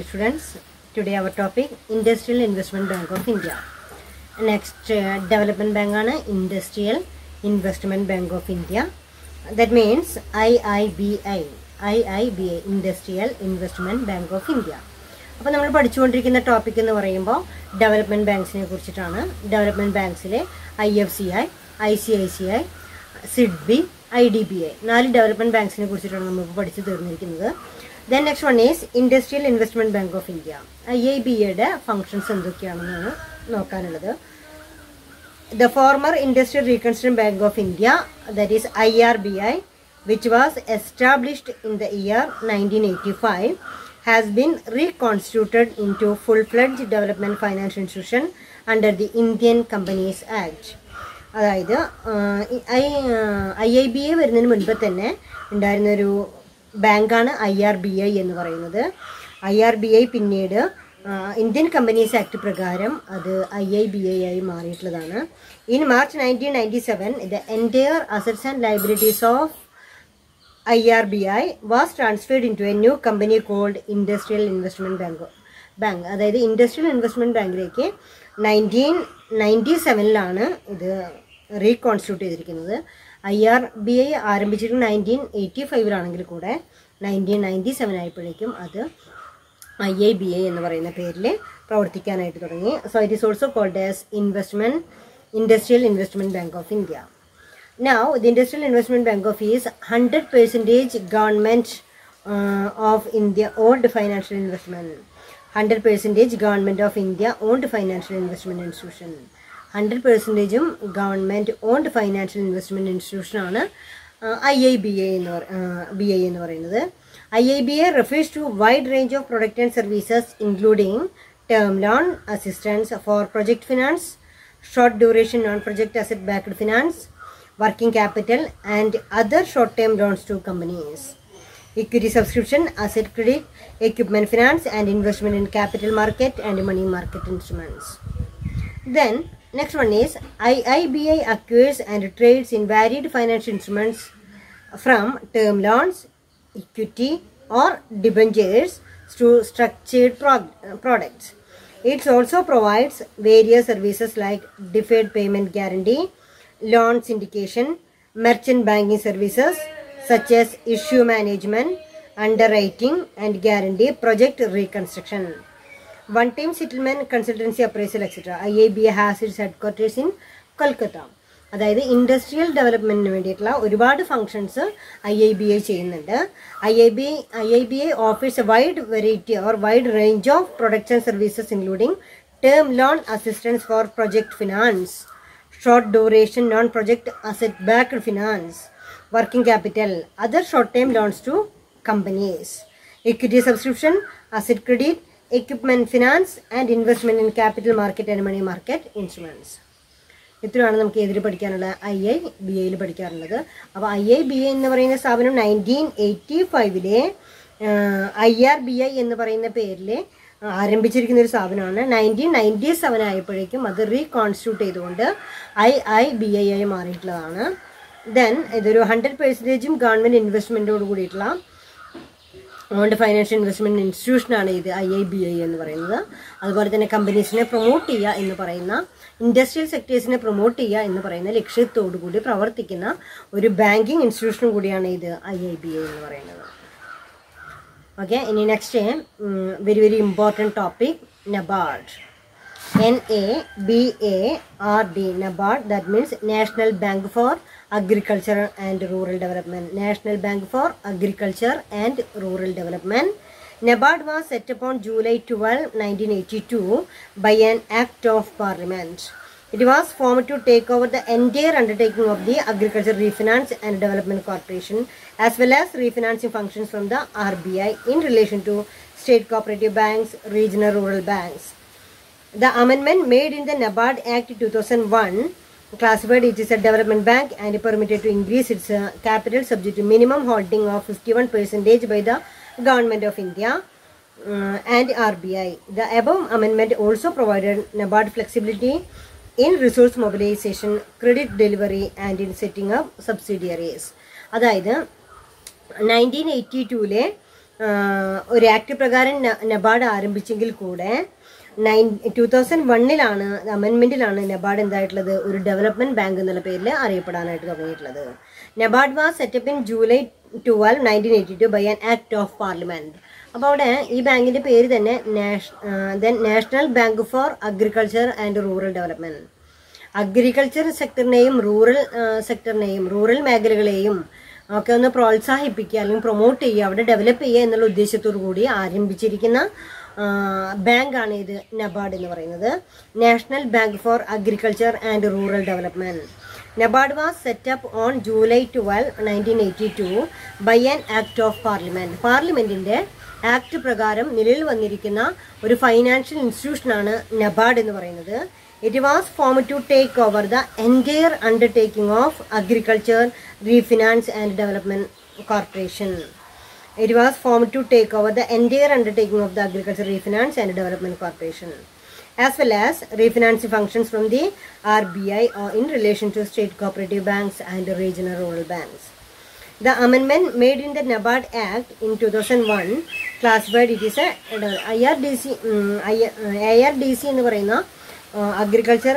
dear students. Today our topic Industrial Investment Bank of India. Next development bank ആണ് Industrial Investment Bank of India. That means IIBI, Industrial Investment Bank of India. അപ്പോൾ നമ്മൾ പഠിച്ചുകൊണ്ടിരിക്കുന്ന topic എന്ന് പറയുമ്പോൾ development ബാങ്ക്സിനെ കുറിച്ചിട്ടാണ്. Development ബാങ്ക്സിലെ IFCI, ICICI, SIDBI, IDBI 4 development ബാങ്ക്സിനെ കുറിച്ചിട്ടാണ് നമ്മൾ പഠിച്ചു തീർന്നിരിക്കുന്നത്. Then next one is Industrial Investment Bank of India. IIBയുടെ ഫങ്ഷൻസ് എന്തൊക്കെയാണെന്നാണ് നോക്കാനുള്ളത്. The former Industrial Reconstruction Bank of India, that is IRBI, which was established in the year 1985, has been reconstituted into full-fledged development financial institution under the Indian Companies Act. അതായത് IIBI വരുന്നതിന് മുൻപ് തന്നെ ഉണ്ടായിരുന്നൊരു ബാങ്കാണ് IRBI എന്ന് പറയുന്നത്. IRBI പിന്നീട് Indian companies act പ്രകാരം അത് IIBI ആയി മാറിയിട്ടുള്ളതാണ്. In March 1997 the entire assets and liabilities of IRBI was transferred into a new company called Industrial Investment Bank. അതായത് ഇൻഡസ്ട്രിയൽ ഇൻവെസ്റ്റ്മെന്റ് ബാങ്കിലേക്ക് 1997 ഇത് റീകോൺസ്റ്റിറ്റ്യൂട്ട് ചെയ്തിരിക്കുന്നത്. IRBI ആരംഭിച്ചിട്ട് 1985 കൂടെ 1997 ആയപ്പോഴേക്കും അത് IIBI എന്ന് പറയുന്ന പേരിൽ പ്രവർത്തിക്കാനായിട്ട് തുടങ്ങി. So it is also called as Industrial Investment Bank of India. Now the Industrial Investment Bank of India is 100% government of India owned financial investment. 100% government of India owned financial investment institution. 100% government owned financial investment institution ആണ് IIBI എന്ന് പറയുന്നത്. IIBI refers to wide range of product and services including term loan assistance for project finance, short duration non-project asset backed finance, working capital and other short term loans to companies, equity subscription, asset credit, equipment finance and investment in capital market and money market instruments. Then next one is IIBI acquires and trades in varied financial instruments from term loans, equity or debentures to structured products. It also provides various services like deferred payment guarantee, loan syndication, merchant banking services such as issue management, underwriting and guarantee, project reconstruction, one-time settlement, consultancy, appraisal, etc. IIBI has its headquarters in Kolkata. അതായത് industrial ഡെവലപ്മെന്റിന് വേണ്ടിയിട്ടുള്ള ഒരുപാട് functions IIBI ചെയ്യുന്നുണ്ട്. IIBI offers a wide variety or wide range of products and services including term loan assistance for project finance, short duration non-project asset backed finance, working capital, other short-term loans to companies, equity subscription, asset credit, equipment finance and investment in capital market and money market instruments. ഇത്രയാണ് നമുക്ക് എതിര് പഠിക്കാനുള്ള IIBI പഠിക്കാറുള്ളത്. അപ്പോൾ IIBI എന്ന് പറയുന്ന സ്ഥാപനം 1985 IRBI എന്ന് പറയുന്ന പേരിൽ ആരംഭിച്ചിരിക്കുന്ന ഒരു സ്ഥാപനമാണ്. 1997 ആയപ്പോഴേക്കും അത് റീകോൺസ്റ്റിറ്റ്യൂട്ട് ചെയ്തുകൊണ്ട് IIBI ആയി മാറിയിട്ടുള്ളതാണ്. ദെൻ ഇതൊരു 100% ഗവൺമെൻറ് ഇൻവെസ്റ്റ്മെൻറ്റോട് കൂടിയിട്ടുള്ള ഓൺഡ് ഫൈനാൻഷ്യൽ ഇൻവെസ്റ്റ്മെൻറ്റ് ഇൻസ്റ്റിറ്റ്യൂഷനാണ് ഇത് IIBI എന്ന് പറയുന്നത്. അതുപോലെ തന്നെ കമ്പനീസിനെ പ്രൊമോട്ട് ചെയ്യുക എന്ന് പറയുന്ന, ഇൻഡസ്ട്രിയൽ സെക്ടേഴ്സിനെ പ്രൊമോട്ട് ചെയ്യുക എന്ന് പറയുന്ന ലക്ഷ്യത്തോടു കൂടി പ്രവർത്തിക്കുന്ന ഒരു ബാങ്കിങ് ഇൻസ്റ്റിറ്റ്യൂഷനും കൂടിയാണ് ഇത് IIBI എന്ന് പറയുന്നത്. ഓക്കെ, ഇനി next very very important topic NABARD. NABARD, NABARD, that means National Bank for Agriculture and Rural Development. National Bank for Agriculture and Rural Development. NABARD was set up on July 12, 1982 by an Act of Parliament. It was formed to take over the entire undertaking of the Agriculture Refinance and Development Corporation as well as refinancing functions from the RBI in relation to state cooperative banks, regional rural banks. The amendment made in the NABARD Act 2001 classified it as a development bank and permitted to increase its capital subject to minimum holding of 51% by the Government of India and RBI. The above amendment also provided NABARD flexibility in resource mobilization, credit delivery and in setting up subsidiaries. അതായത് 1982 ഒരു act പ്രകാരം NABARD ആരംഭിച്ചെങ്കിൽ കൂടെ 2001 അമെൻമെന്റിലാണ് NABARD എന്തായിട്ടുള്ളത് ഒരു development bank എന്നുള്ള പേരിൽ അറിയപ്പെടാനായിട്ട് തുടങ്ങിയിട്ടുള്ളത്. NABARD was set up in July 12, 1982 by an act of parliament. അപ്പോൾ അവിടെ ഈ ബാങ്കിന്റെ പേര് തന്നെ national bank for agriculture and rural development. Agriculture സെക്ടറിനെയും റൂറൽ മേഖലകളെയും ഒക്കെ ഒന്ന് പ്രോത്സാഹിപ്പിക്കുക അല്ലെങ്കിൽ പ്രൊമോട്ട് ചെയ്യുക, അവിടെ ഡെവലപ്പ് ചെയ്യുക എന്നുള്ള ഉദ്ദേശത്തോടു കൂടി ആരംഭിച്ചിരിക്കുന്ന ബാങ്കാണ് ഇത് നബാർഡ് എന്ന് പറയുന്നത്. National bank for agriculture and rural development. NABARD was set up on July 12, 1982 by an act of parliament. പാർലമെന്റിന്റെ ആക്ട് പ്രകാരം നിലവിൽ വന്നിരിക്കുന്ന ഒരു ഫൈനാൻഷ്യൽ ഇൻസ്റ്റിറ്റ്യൂഷനാണ് നബാർഡ് എന്ന് പറയുന്നത്. It was formed to take over the entire undertaking of agriculture refinance and development corporation. It was formed to take over the entire undertaking of the Agriculture Refinance and Development Corporation, as well as refinancing functions from the RBI in relation to state cooperative banks and regional rural banks. The amendment made in the NABARD Act in 2001 classified it as a ARDC എന്ന് പറയുന്ന agriculture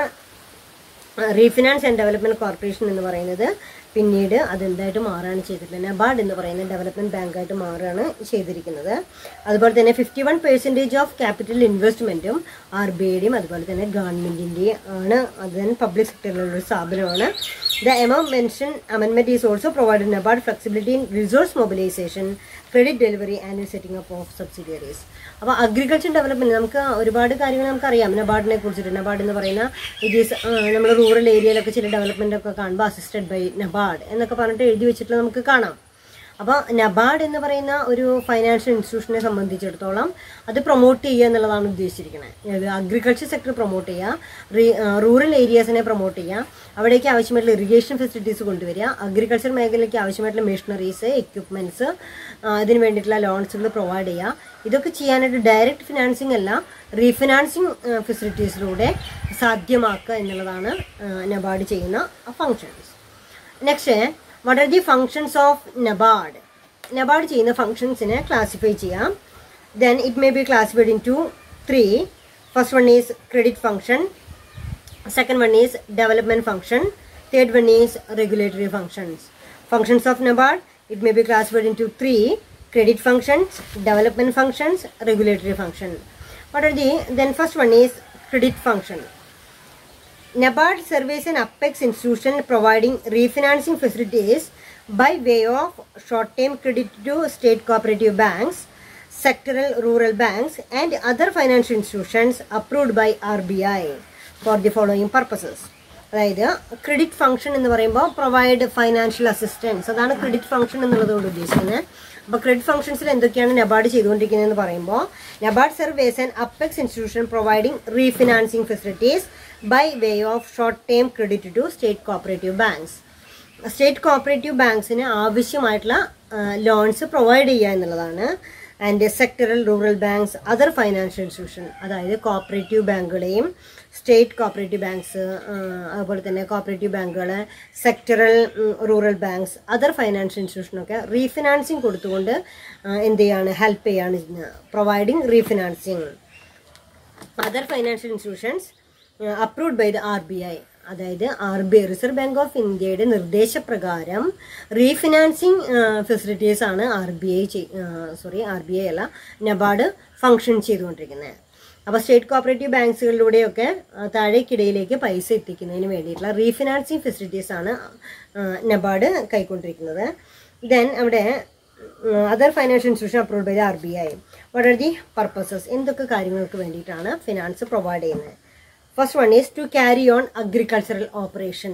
refinance and development corporation എന്ന് പറയുന്നത് പിന്നീട് അതെന്തായിട്ട് മാറുകയാണ് ചെയ്തിട്ടുള്ളത്. NABARD എന്ന് പറയുന്ന development ബാങ്കായിട്ട് മാറുകയാണ് ചെയ്തിരിക്കുന്നത്. അതുപോലെ തന്നെ 51% ഓഫ് ക്യാപിറ്റൽ ഇൻവെസ്റ്റ്മെന്റും RBIയുടെയും അതുപോലെ തന്നെ ഗവൺമെന്റിന്റെയും ആണ്. അത് തന്നെ പബ്ലിക് സെക്ടറിലുള്ള ഒരു സ്ഥാപനമാണ്. ദ എമൗണ്ട് മെൻഷൻ അമെൻമെന്റ് is also provide NABARD flexibility in resource mobilisation, credit delivery and setting up of subsidiaries. അപ്പോൾ അഗ്രികൾച്ചർ ഡെവലപ്മെന്റ് നമുക്ക് ഒരുപാട് കാര്യങ്ങൾ നമുക്കറിയാം നബാർഡിനെ കുറിച്ചിട്ട്. നബാർഡ് എന്ന് പറയുന്ന ഇറ്റ് ഈസ് നമ്മൾ റൂറൽ ഏരിയയിലൊക്കെ ചില ഡെവലപ്മെന്റ് ഒക്കെ കാണുമ്പോൾ അസിസ്റ്റഡ് ബൈ നബാർഡ് എന്നൊക്കെ പറഞ്ഞിട്ട് എഴുതി വെച്ചിട്ട് നമുക്ക് കാണാം. അപ്പോൾ നബാർഡ് എന്ന് പറയുന്ന ഒരു ഫൈനാൻഷ്യൽ ഇൻസ്റ്റിറ്റ്യൂഷനെ സംബന്ധിച്ചിടത്തോളം അത് പ്രൊമോട്ട് ചെയ്യുക എന്നുള്ളതാണ് ഉദ്ദേശിച്ചിരിക്കുന്നത്. അഗ്രികൾച്ചർ സെക്ടർ പ്രൊമോട്ട് ചെയ്യുക, റൂറൽ ഏരിയാസിനെ പ്രൊമോട്ട് ചെയ്യുക, അവിടേക്ക് ആവശ്യമായിട്ടുള്ള ഇറിഗേഷൻ ഫെസിലിറ്റീസ് കൊണ്ടുവരിക, അഗ്രികൾച്ചർ മേഖലയ്ക്ക് ആവശ്യമായിട്ടുള്ള മെഷീനറീസ്, എക്യുപ്മെന്റ്സ്, ഇതിന് വേണ്ടിയിട്ടുള്ള ലോൺസുകൾ പ്രൊവൈഡ് ചെയ്യുക. ഇതൊക്കെ ചെയ്യാനായിട്ട് ഡയറക്റ്റ് ഫിനാൻസിങ് അല്ല, റീഫിനാൻസിങ് ഫെസിലിറ്റീസിലൂടെ സാധ്യമാക്കുക എന്നുള്ളതാണ് നബാർഡ് ചെയ്യുന്ന functions. Next, what are the functions of NABARD? NABARD ചെയ്യുന്ന ഫങ്ഷൻസിനെ ക്ലാസിഫൈ ചെയ്യാം. Then it may be classified into 3. First one is credit function, second one is development function, third one is regulatory functions. Functions of NABARD, it may be classified into 3: credit functions, development functions, regulatory function. What are the then first one is credit function. NABARD serves an apex institution providing refinancing facilities by way of short-term credit to state cooperative banks, sectoral rural banks, and other financial institutions approved by RBI for the following purposes. അതായത് credit function എന്ന് പറയുമ്പോൾ provide financial assistance, അതാണ് credit function എന്നുള്ളതുകൊണ്ട് ഉദ്ദേശിക്കുന്നത്. അപ്പോൾ credit ഫംഗ്ഷൻസിൽ എന്തൊക്കെയാണ് NABARD ചെയ്തുകൊണ്ടിരിക്കുന്നതെന്ന് പറയുമ്പോൾ, NABARD serve as an apex institution providing refinancing facilities by way of short-term credit to state cooperative banks. State cooperative ബാങ്ക്സിന് ആവശ്യമായിട്ടുള്ള ലോൺസ് പ്രൊവൈഡ് ചെയ്യുക എന്നുള്ളതാണ്. And sectoral rural banks, other financial institution, അതായത് cooperative ബാങ്കുകളെയും state cooperative banks, അതുപോലെ തന്നെ cooperative ബാങ്കുകൾ, sectoral rural banks, other financial ഇൻസ്റ്റിറ്റ്യൂഷനൊക്കെ റീഫിനാൻസിങ് കൊടുത്തുകൊണ്ട് എന്ത് ചെയ്യാണ്, ഹെൽപ്പ് ചെയ്യാണ്, providing refinancing. Other financial institutions approved by the RBI, അതായത് RBI റിസർവ് ബാങ്ക് ഓഫ് ഇന്ത്യയുടെ നിർദ്ദേശപ്രകാരം റീഫിനാൻസിങ് ഫെസിലിറ്റീസ് ആണ് RBI അല്ല നബാർഡ് ഫങ്ഷൻ ചെയ്തുകൊണ്ടിരിക്കുന്നത്. അപ്പോൾ സ്റ്റേറ്റ് കോപ്പറേറ്റീവ് ബാങ്ക്സുകളിലൂടെയൊക്കെ താഴേക്കിടയിലേക്ക് പൈസ എത്തിക്കുന്നതിന് വേണ്ടിയിട്ടുള്ള റീഫിനാൻസിങ് ഫെസിലിറ്റീസ് ആണ് നബാർഡ് കൈക്കൊണ്ടിരിക്കുന്നത്. ദെൻ അവിടെ other financial institution approved by the RBI. What are the purposes? എന്തൊക്കെ കാര്യങ്ങൾക്ക് വേണ്ടിയിട്ടാണ് ഫിനാൻസ് പ്രൊവൈഡ് ചെയ്യുന്നത്? First one is to carry on agricultural operation.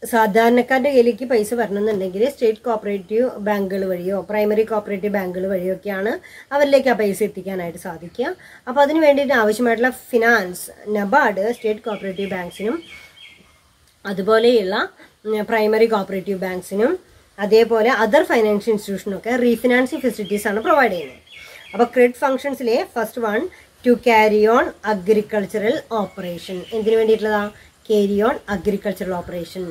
സാധാരണക്കാരുടെ കയ്യിലേക്ക് പൈസ വരണമെന്നുണ്ടെങ്കിൽ സ്റ്റേറ്റ് കോപ്പറേറ്റീവ് ബാങ്കുകൾ വഴിയോ പ്രൈമറി കോപ്പറേറ്റീവ് ബാങ്കുകൾ വഴിയോ ഒക്കെയാണ് അവരിലേക്ക് ആ പൈസ എത്തിക്കാനായിട്ട് സാധിക്കുക. അപ്പോൾ അതിന് വേണ്ടിയിട്ട് ആവശ്യമായിട്ടുള്ള ഫിനാൻസ് നബാർഡ് സ്റ്റേറ്റ് കോപ്പറേറ്റീവ് ബാങ്ക്സിനും അതുപോലെയുള്ള പ്രൈമറി കോപ്പറേറ്റീവ് ബാങ്ക്സിനും അതേപോലെ അതർ ഫൈനാൻഷ്യൽ ഇൻസ്റ്റിറ്റ്യൂഷനൊക്കെ റീഫിനാൻസിങ് ഫെസിലിറ്റീസ് ആണ് പ്രൊവൈഡ് ചെയ്യുന്നത്. അപ്പോൾ ക്രെഡിറ്റ് ഫംഗ്ഷൻസിലെ first one to carry on agricultural operation. എന്തിനു വേണ്ടിയിട്ടുള്ളതാണ്? carry on agricultural operation.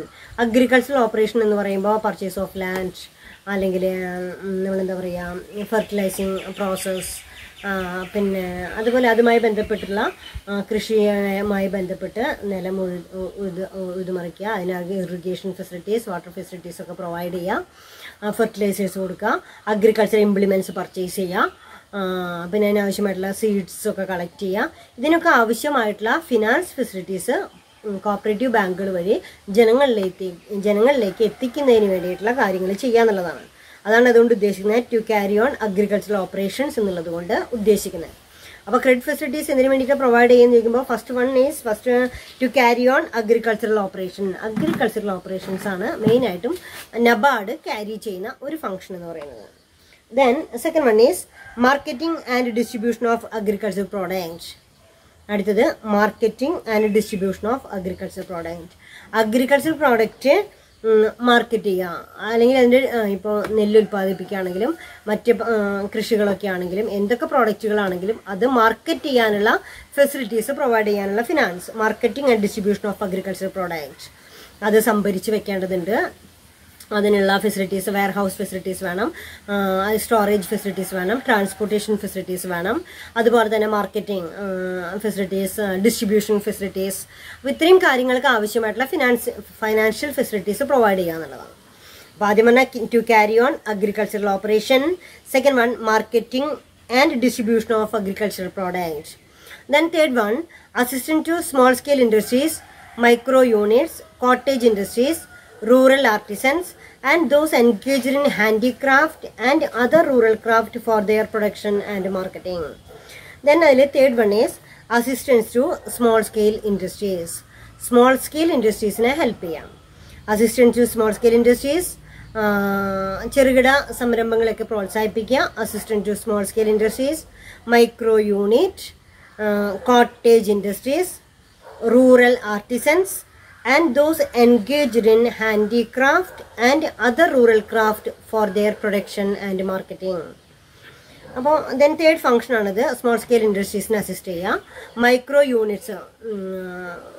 Agricultural operation എന്ന് പറയുമ്പോൾ purchase of land, അല്ലെങ്കിൽ നമ്മളെന്താ പറയുക, ഫെർട്ടിലൈസിങ് പ്രോസസ്സ്, പിന്നെ അതുപോലെ അതുമായി ബന്ധപ്പെട്ടുള്ള കൃഷിയുമായി ബന്ധപ്പെട്ട് നിലം ഉഴുതുമറിക്കുക, അതിനാകെ ഇറിഗേഷൻ ഫെസിലിറ്റീസ്, വാട്ടർ ഫെസിലിറ്റീസ് ഒക്കെ പ്രൊവൈഡ് ചെയ്യുക, ഫെർട്ടിലൈസേഴ്സ് കൊടുക്കുക, അഗ്രികൾച്ചർ ഇംപ്ലിമെൻറ്റ്സ് പർച്ചേസ് ചെയ്യുക, പിന്നെ അതിനാവശ്യമായിട്ടുള്ള സീഡ്സൊക്കെ കളക്ട് ചെയ്യുക. ഇതിനൊക്കെ ആവശ്യമായിട്ടുള്ള ഫിനാൻസ് ഫെസിലിറ്റീസ് കോപ്പറേറ്റീവ് ബാങ്കുകൾ വഴി ജനങ്ങളിലേക്ക് എത്തിക്കുന്നതിന് വേണ്ടിയിട്ടുള്ള കാര്യങ്ങൾ ചെയ്യുക എന്നുള്ളതാണ്. അതാണ് അതുകൊണ്ട് ഉദ്ദേശിക്കുന്നത് to carry on agricultural operations എന്നുള്ളത് കൊണ്ട് ഉദ്ദേശിക്കുന്നത്. അപ്പോൾ ക്രെഡിറ്റ് ഫെസിലിറ്റീസ് എന്തിനു വേണ്ടിയിട്ട് പ്രൊവൈഡ് ചെയ്യുന്ന ചോദിക്കുമ്പോൾ first to carry on agricultural operation. Agricultural operations ആണ് മെയിനായിട്ടും നബാർഡ് ക്യാരി ചെയ്യുന്ന ഒരു ഫംഗ്ഷൻ എന്ന് പറയുന്നത്. Then second one is marketing and distribution of agriculture product. അടുത്തത് marketing and distribution of agriculture product. Agriculture product market ചെയ്യുക, അല്ലെങ്കിൽ അതിൻ്റെ ഇപ്പോൾ നെല്ല് ഉൽപ്പാദിപ്പിക്കുകയാണെങ്കിലും മറ്റ് കൃഷികളൊക്കെ ആണെങ്കിലും എന്തൊക്കെ പ്രോഡക്റ്റുകളാണെങ്കിലും അത് മാർക്കറ്റ് ചെയ്യാനുള്ള ഫെസിലിറ്റീസ് പ്രൊവൈഡ് ചെയ്യാനുള്ള finance. Marketing and distribution of agriculture product അത് സംഭരിച്ച് വെക്കേണ്ടതുണ്ട്. അതിനുള്ള ഫെസിലിറ്റീസ്, വെയർ ഹൗസ് ഫെസിലിറ്റീസ് വേണം, സ്റ്റോറേജ് ഫെസിലിറ്റീസ് വേണം, ട്രാൻസ്പോർട്ടേഷൻ ഫെസിലിറ്റീസ് വേണം, അതുപോലെ തന്നെ മാർക്കറ്റിംഗ് ഫെസിലിറ്റീസ്, ഡിസ്ട്രിബ്യൂഷൻ ഫെസിലിറ്റീസ്. അപ്പോൾ ഇത്രയും കാര്യങ്ങൾക്ക് ആവശ്യമായിട്ടുള്ള ഫൈനാൻഷ്യൽ ഫെസിലിറ്റീസ് പ്രൊവൈഡ് ചെയ്യുക എന്നുള്ളതാണ്. അപ്പോൾ ആദ്യം പറഞ്ഞാൽ to carry on agricultural operation. Second one marketing and distribution of agricultural product. Then third one assistant to small scale industries, micro units, cottage industries, rural artisans and those engaged in handicraft and other rural craft for their production and marketing. Then the third one is assistance to small scale industries. Small scale industries ne help ചെയ്യാം. Assistance to small scale industries, ചെറുകിട സംരംഭങ്ങളൊക്കെ പ്രോത്സാഹിപ്പിക്കുക. Assistant to small scale industries, micro unit, cottage industries, rural artisans and those engaged in handicraft and other rural craft for their production and marketing. അപ്പോൾ then third function ആണിത്, small scale ഇൻഡസ്ട്രീസിനെ assist ചെയ്യുക. Micro units,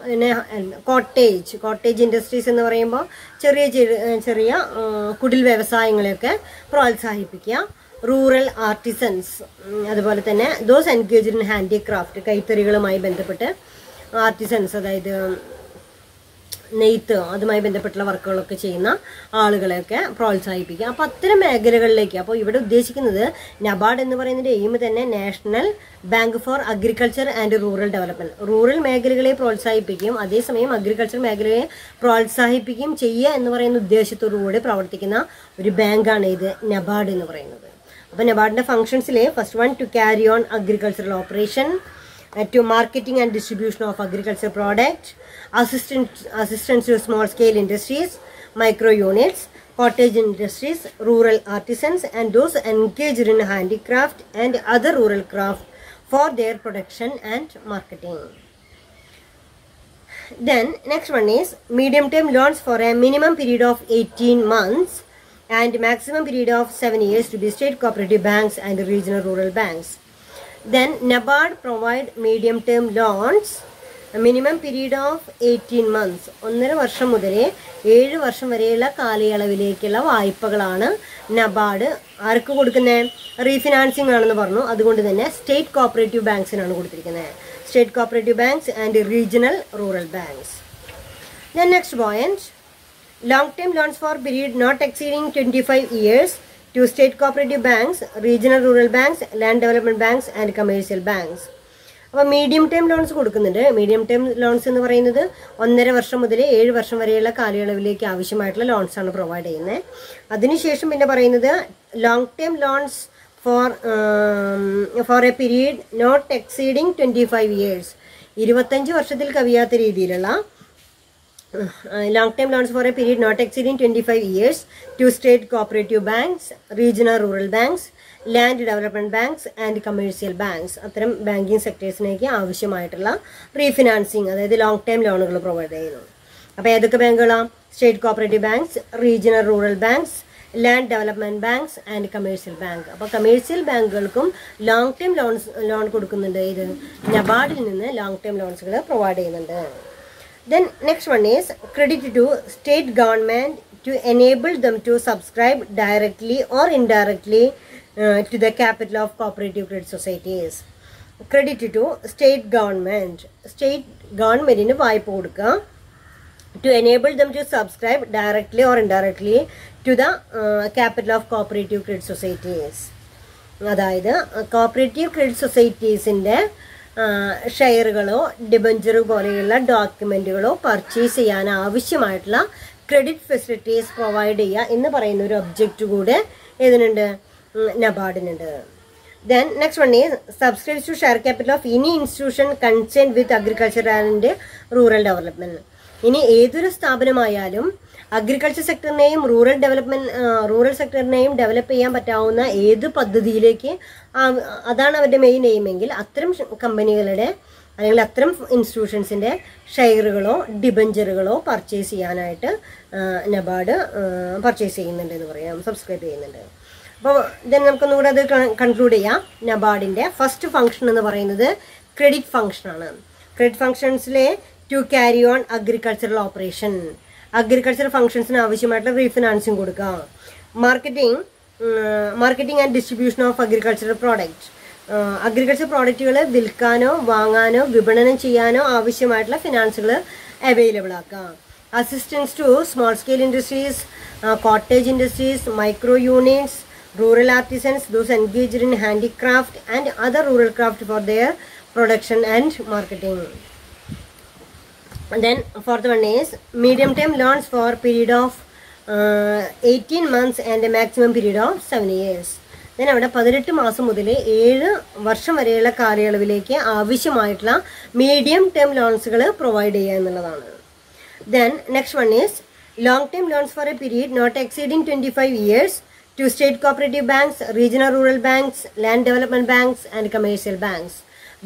പിന്നെ cottage industries എന്ന് പറയുമ്പോൾ ചെറിയ കുടിൽ വ്യവസായങ്ങളെയൊക്കെ പ്രോത്സാഹിപ്പിക്കുക. Rural artisans, അതുപോലെ തന്നെ ദോസ് എൻഗേജ്ഡ് ഇൻ ഹാൻഡിക്രാഫ്റ്റ്, കൈത്തറികളുമായി ബന്ധപ്പെട്ട് ആർട്ടിസൻസ്, അതായത് നെയ്ത്ത്, അതുമായി ബന്ധപ്പെട്ടുള്ള വർക്കുകളൊക്കെ ചെയ്യുന്ന ആളുകളെയൊക്കെ പ്രോത്സാഹിപ്പിക്കുക. അപ്പോൾ അത്തരം മേഖലകളിലേക്ക്, അപ്പോൾ ഇവിടെ ഉദ്ദേശിക്കുന്നത് നബാർഡ് എന്ന് പറയുന്നതിൻ്റെ എയിം തന്നെ national bank for agriculture and rural development, rural മേഖലകളെ പ്രോത്സാഹിപ്പിക്കുകയും അതേസമയം അഗ്രികൾച്ചർ മേഖലയെ പ്രോത്സാഹിപ്പിക്കുകയും ചെയ്യുക എന്ന് പറയുന്ന ഉദ്ദേശത്തോടുകൂടി പ്രവർത്തിക്കുന്ന ഒരു ബാങ്കാണ് ഇത് നബാർഡ് എന്ന് പറയുന്നത്. അപ്പോൾ നബാർഡിൻ്റെ ഫംഗ്ഷൻസിലെ first one to carry on agricultural operation, to marketing and distribution of agriculture product, assistance to small scale industries, micro units, cottage industries, rural artisans and those engaged in handicraft and other rural craft for their production and marketing. Then next one is medium term loans for a minimum period of 18 months and maximum period of 7 years to the state cooperative banks and regional rural banks. Then NABARD provide medium term loans, a minimum period of 18 months. 1.5 വർഷം മുതൽ 7 വർഷം വരെയുള്ള കാലയളവിലേക്കുള്ള വായ്പകളാണ് NABARD ആർക്ക് കൊടുക്കുന്നത്? Refinancing ആണെന്ന് പറഞ്ഞു. അതുകൊണ്ട് തന്നെ state cooperative ബാങ്ക്സിനാണ് കൊടുത്തിരിക്കുന്നത്. State cooperative banks and regional rural banks. Then next point, long term loans for period not exceeding 25 years to state cooperative banks, regional rural banks, land development banks and commercial banks. അപ്പോൾ medium term loans കൊടുക്കുന്നുണ്ട്. Medium term loans എന്ന് പറയുന്നത് 1.5 വർഷം മുതൽ 7 വർഷം വരെയുള്ള കാലയളവിലേക്ക് ആവശ്യമായിട്ടുള്ള ലോൺസാണ് provide ചെയ്യുന്നത്. അതിനുശേഷം പിന്നെ പറയുന്നത് long term loans for a period not exceeding 25 years, 25 വർഷത്തിൽ കവിയാത്ത രീതിയിലുള്ള long term loans for a period not exceeding 25 years to state cooperative banks, regional rural banks, land development banks and commercial banks. അത്തരം banking സെക്ടേഴ്സിനേക്ക് ആവശ്യമായിട്ടുള്ള refinancing, അതായത് long time ലോണുകൾ provide ചെയ്യുന്നു. അപ്പോൾ ഏതൊക്കെ ബാങ്കുകളാണ്? State cooperative banks, regional rural banks, land development banks and commercial bank. അപ്പോൾ commercial ബാങ്കുകൾക്കും ലോങ് ടൈം ലോൺ കൊടുക്കുന്നുണ്ട്. ഇത് നബാർഡിൽ നിന്ന് ലോങ് ടൈം ലോൺസുകൾ പ്രൊവൈഡ് ചെയ്യുന്നുണ്ട്. Then next one is credit to state government to enable them to subscribe directly or indirectly to the capital of cooperative credit societies. Credit to state government ന് വായ്പ കൊടുക്കുക to enable them to subscribe directly or indirectly to the capital of cooperative credit societies. അതായത് cooperative credit സൊസൈറ്റീസിൻ്റെ ഷെയറുകളോ debenture പോലെയുള്ള ഡോക്യുമെൻറ്റുകളോ purchase ചെയ്യാൻ ആവശ്യമായിട്ടുള്ള credit facilities provide ചെയ്യുക എന്ന് പറയുന്ന ഒരു ഒബ്ജക്റ്റ് കൂടെ ഇതിനുണ്ട്, നബാർഡിനുണ്ട്. Then next one is subscribes to share capital of any institution concerned with agriculture and rural development. ഇനി ഏതൊരു സ്ഥാപനമായാലും അഗ്രികൾച്ചർ സെക്ടറിനെയും റൂറൽ സെക്ടറിനെയും ഡെവലപ്പ് ചെയ്യാൻ പറ്റാവുന്ന ഏത് പദ്ധതിയിലേക്ക് അതാണ് അവരുടെ മെയിൻ എയിമെങ്കിൽ അത്തരം കമ്പനികളുടെ അല്ലെങ്കിൽ അത്തരം ഇൻസ്റ്റിറ്റ്യൂഷൻസിൻ്റെ ഷെയറുകളോ ഡിബഞ്ചറുകളോ പർച്ചേസ് ചെയ്യാനായിട്ട് നബാർഡ് പർച്ചേസ് ചെയ്യുന്നുണ്ട് എന്ന് പറയാം, സബ്സ്ക്രൈബ് ചെയ്യുന്നുണ്ട്. അപ്പോൾ ദെൻ നമുക്കൊന്നുകൂടെ അത് കൺക്ലൂഡ് ചെയ്യാം. നബാർഡിൻ്റെ ഫസ്റ്റ് ഫംഗ്ഷൻ എന്ന് പറയുന്നത് ക്രെഡിറ്റ് ഫംഗ്ഷനാണ്. ക്രെഡിറ്റ് ഫംഗ്ഷൻസിലെ to carry on agricultural operation, agriculture ഫംഗ്ഷൻസിന് ആവശ്യമായിട്ടുള്ള റീഫിനാൻസിങ് കൊടുക്കുക. Marketing and distribution of agricultural product, agriculture പ്രോഡക്റ്റുകൾ വിൽക്കാനോ വാങ്ങാനോ വിപണനം ചെയ്യാനോ ആവശ്യമായിട്ടുള്ള ഫിനാൻസുകൾ അവൈലബിൾ ആക്കുക. Assistance to small scale industries, cottage industries, micro units, rural artisans, those engaged in handicraft and other rural craft for their production and marketing. And then fourth one is medium term loans for period of 18 months and a maximum period of 7 years. Then അവിടെ 18 മാസം മുതൽ 7 വർഷം വരെയുള്ള കാലയളവിലേക്ക് ആവശ്യമായിട്ടുള്ള medium term ലോൺസുകൾ provide ചെയ്യുക എന്നുള്ളതാണ്. Then next one is long term loans for a period not exceeding 25 years to state cooperative banks, regional rural banks, land development banks and commercial banks.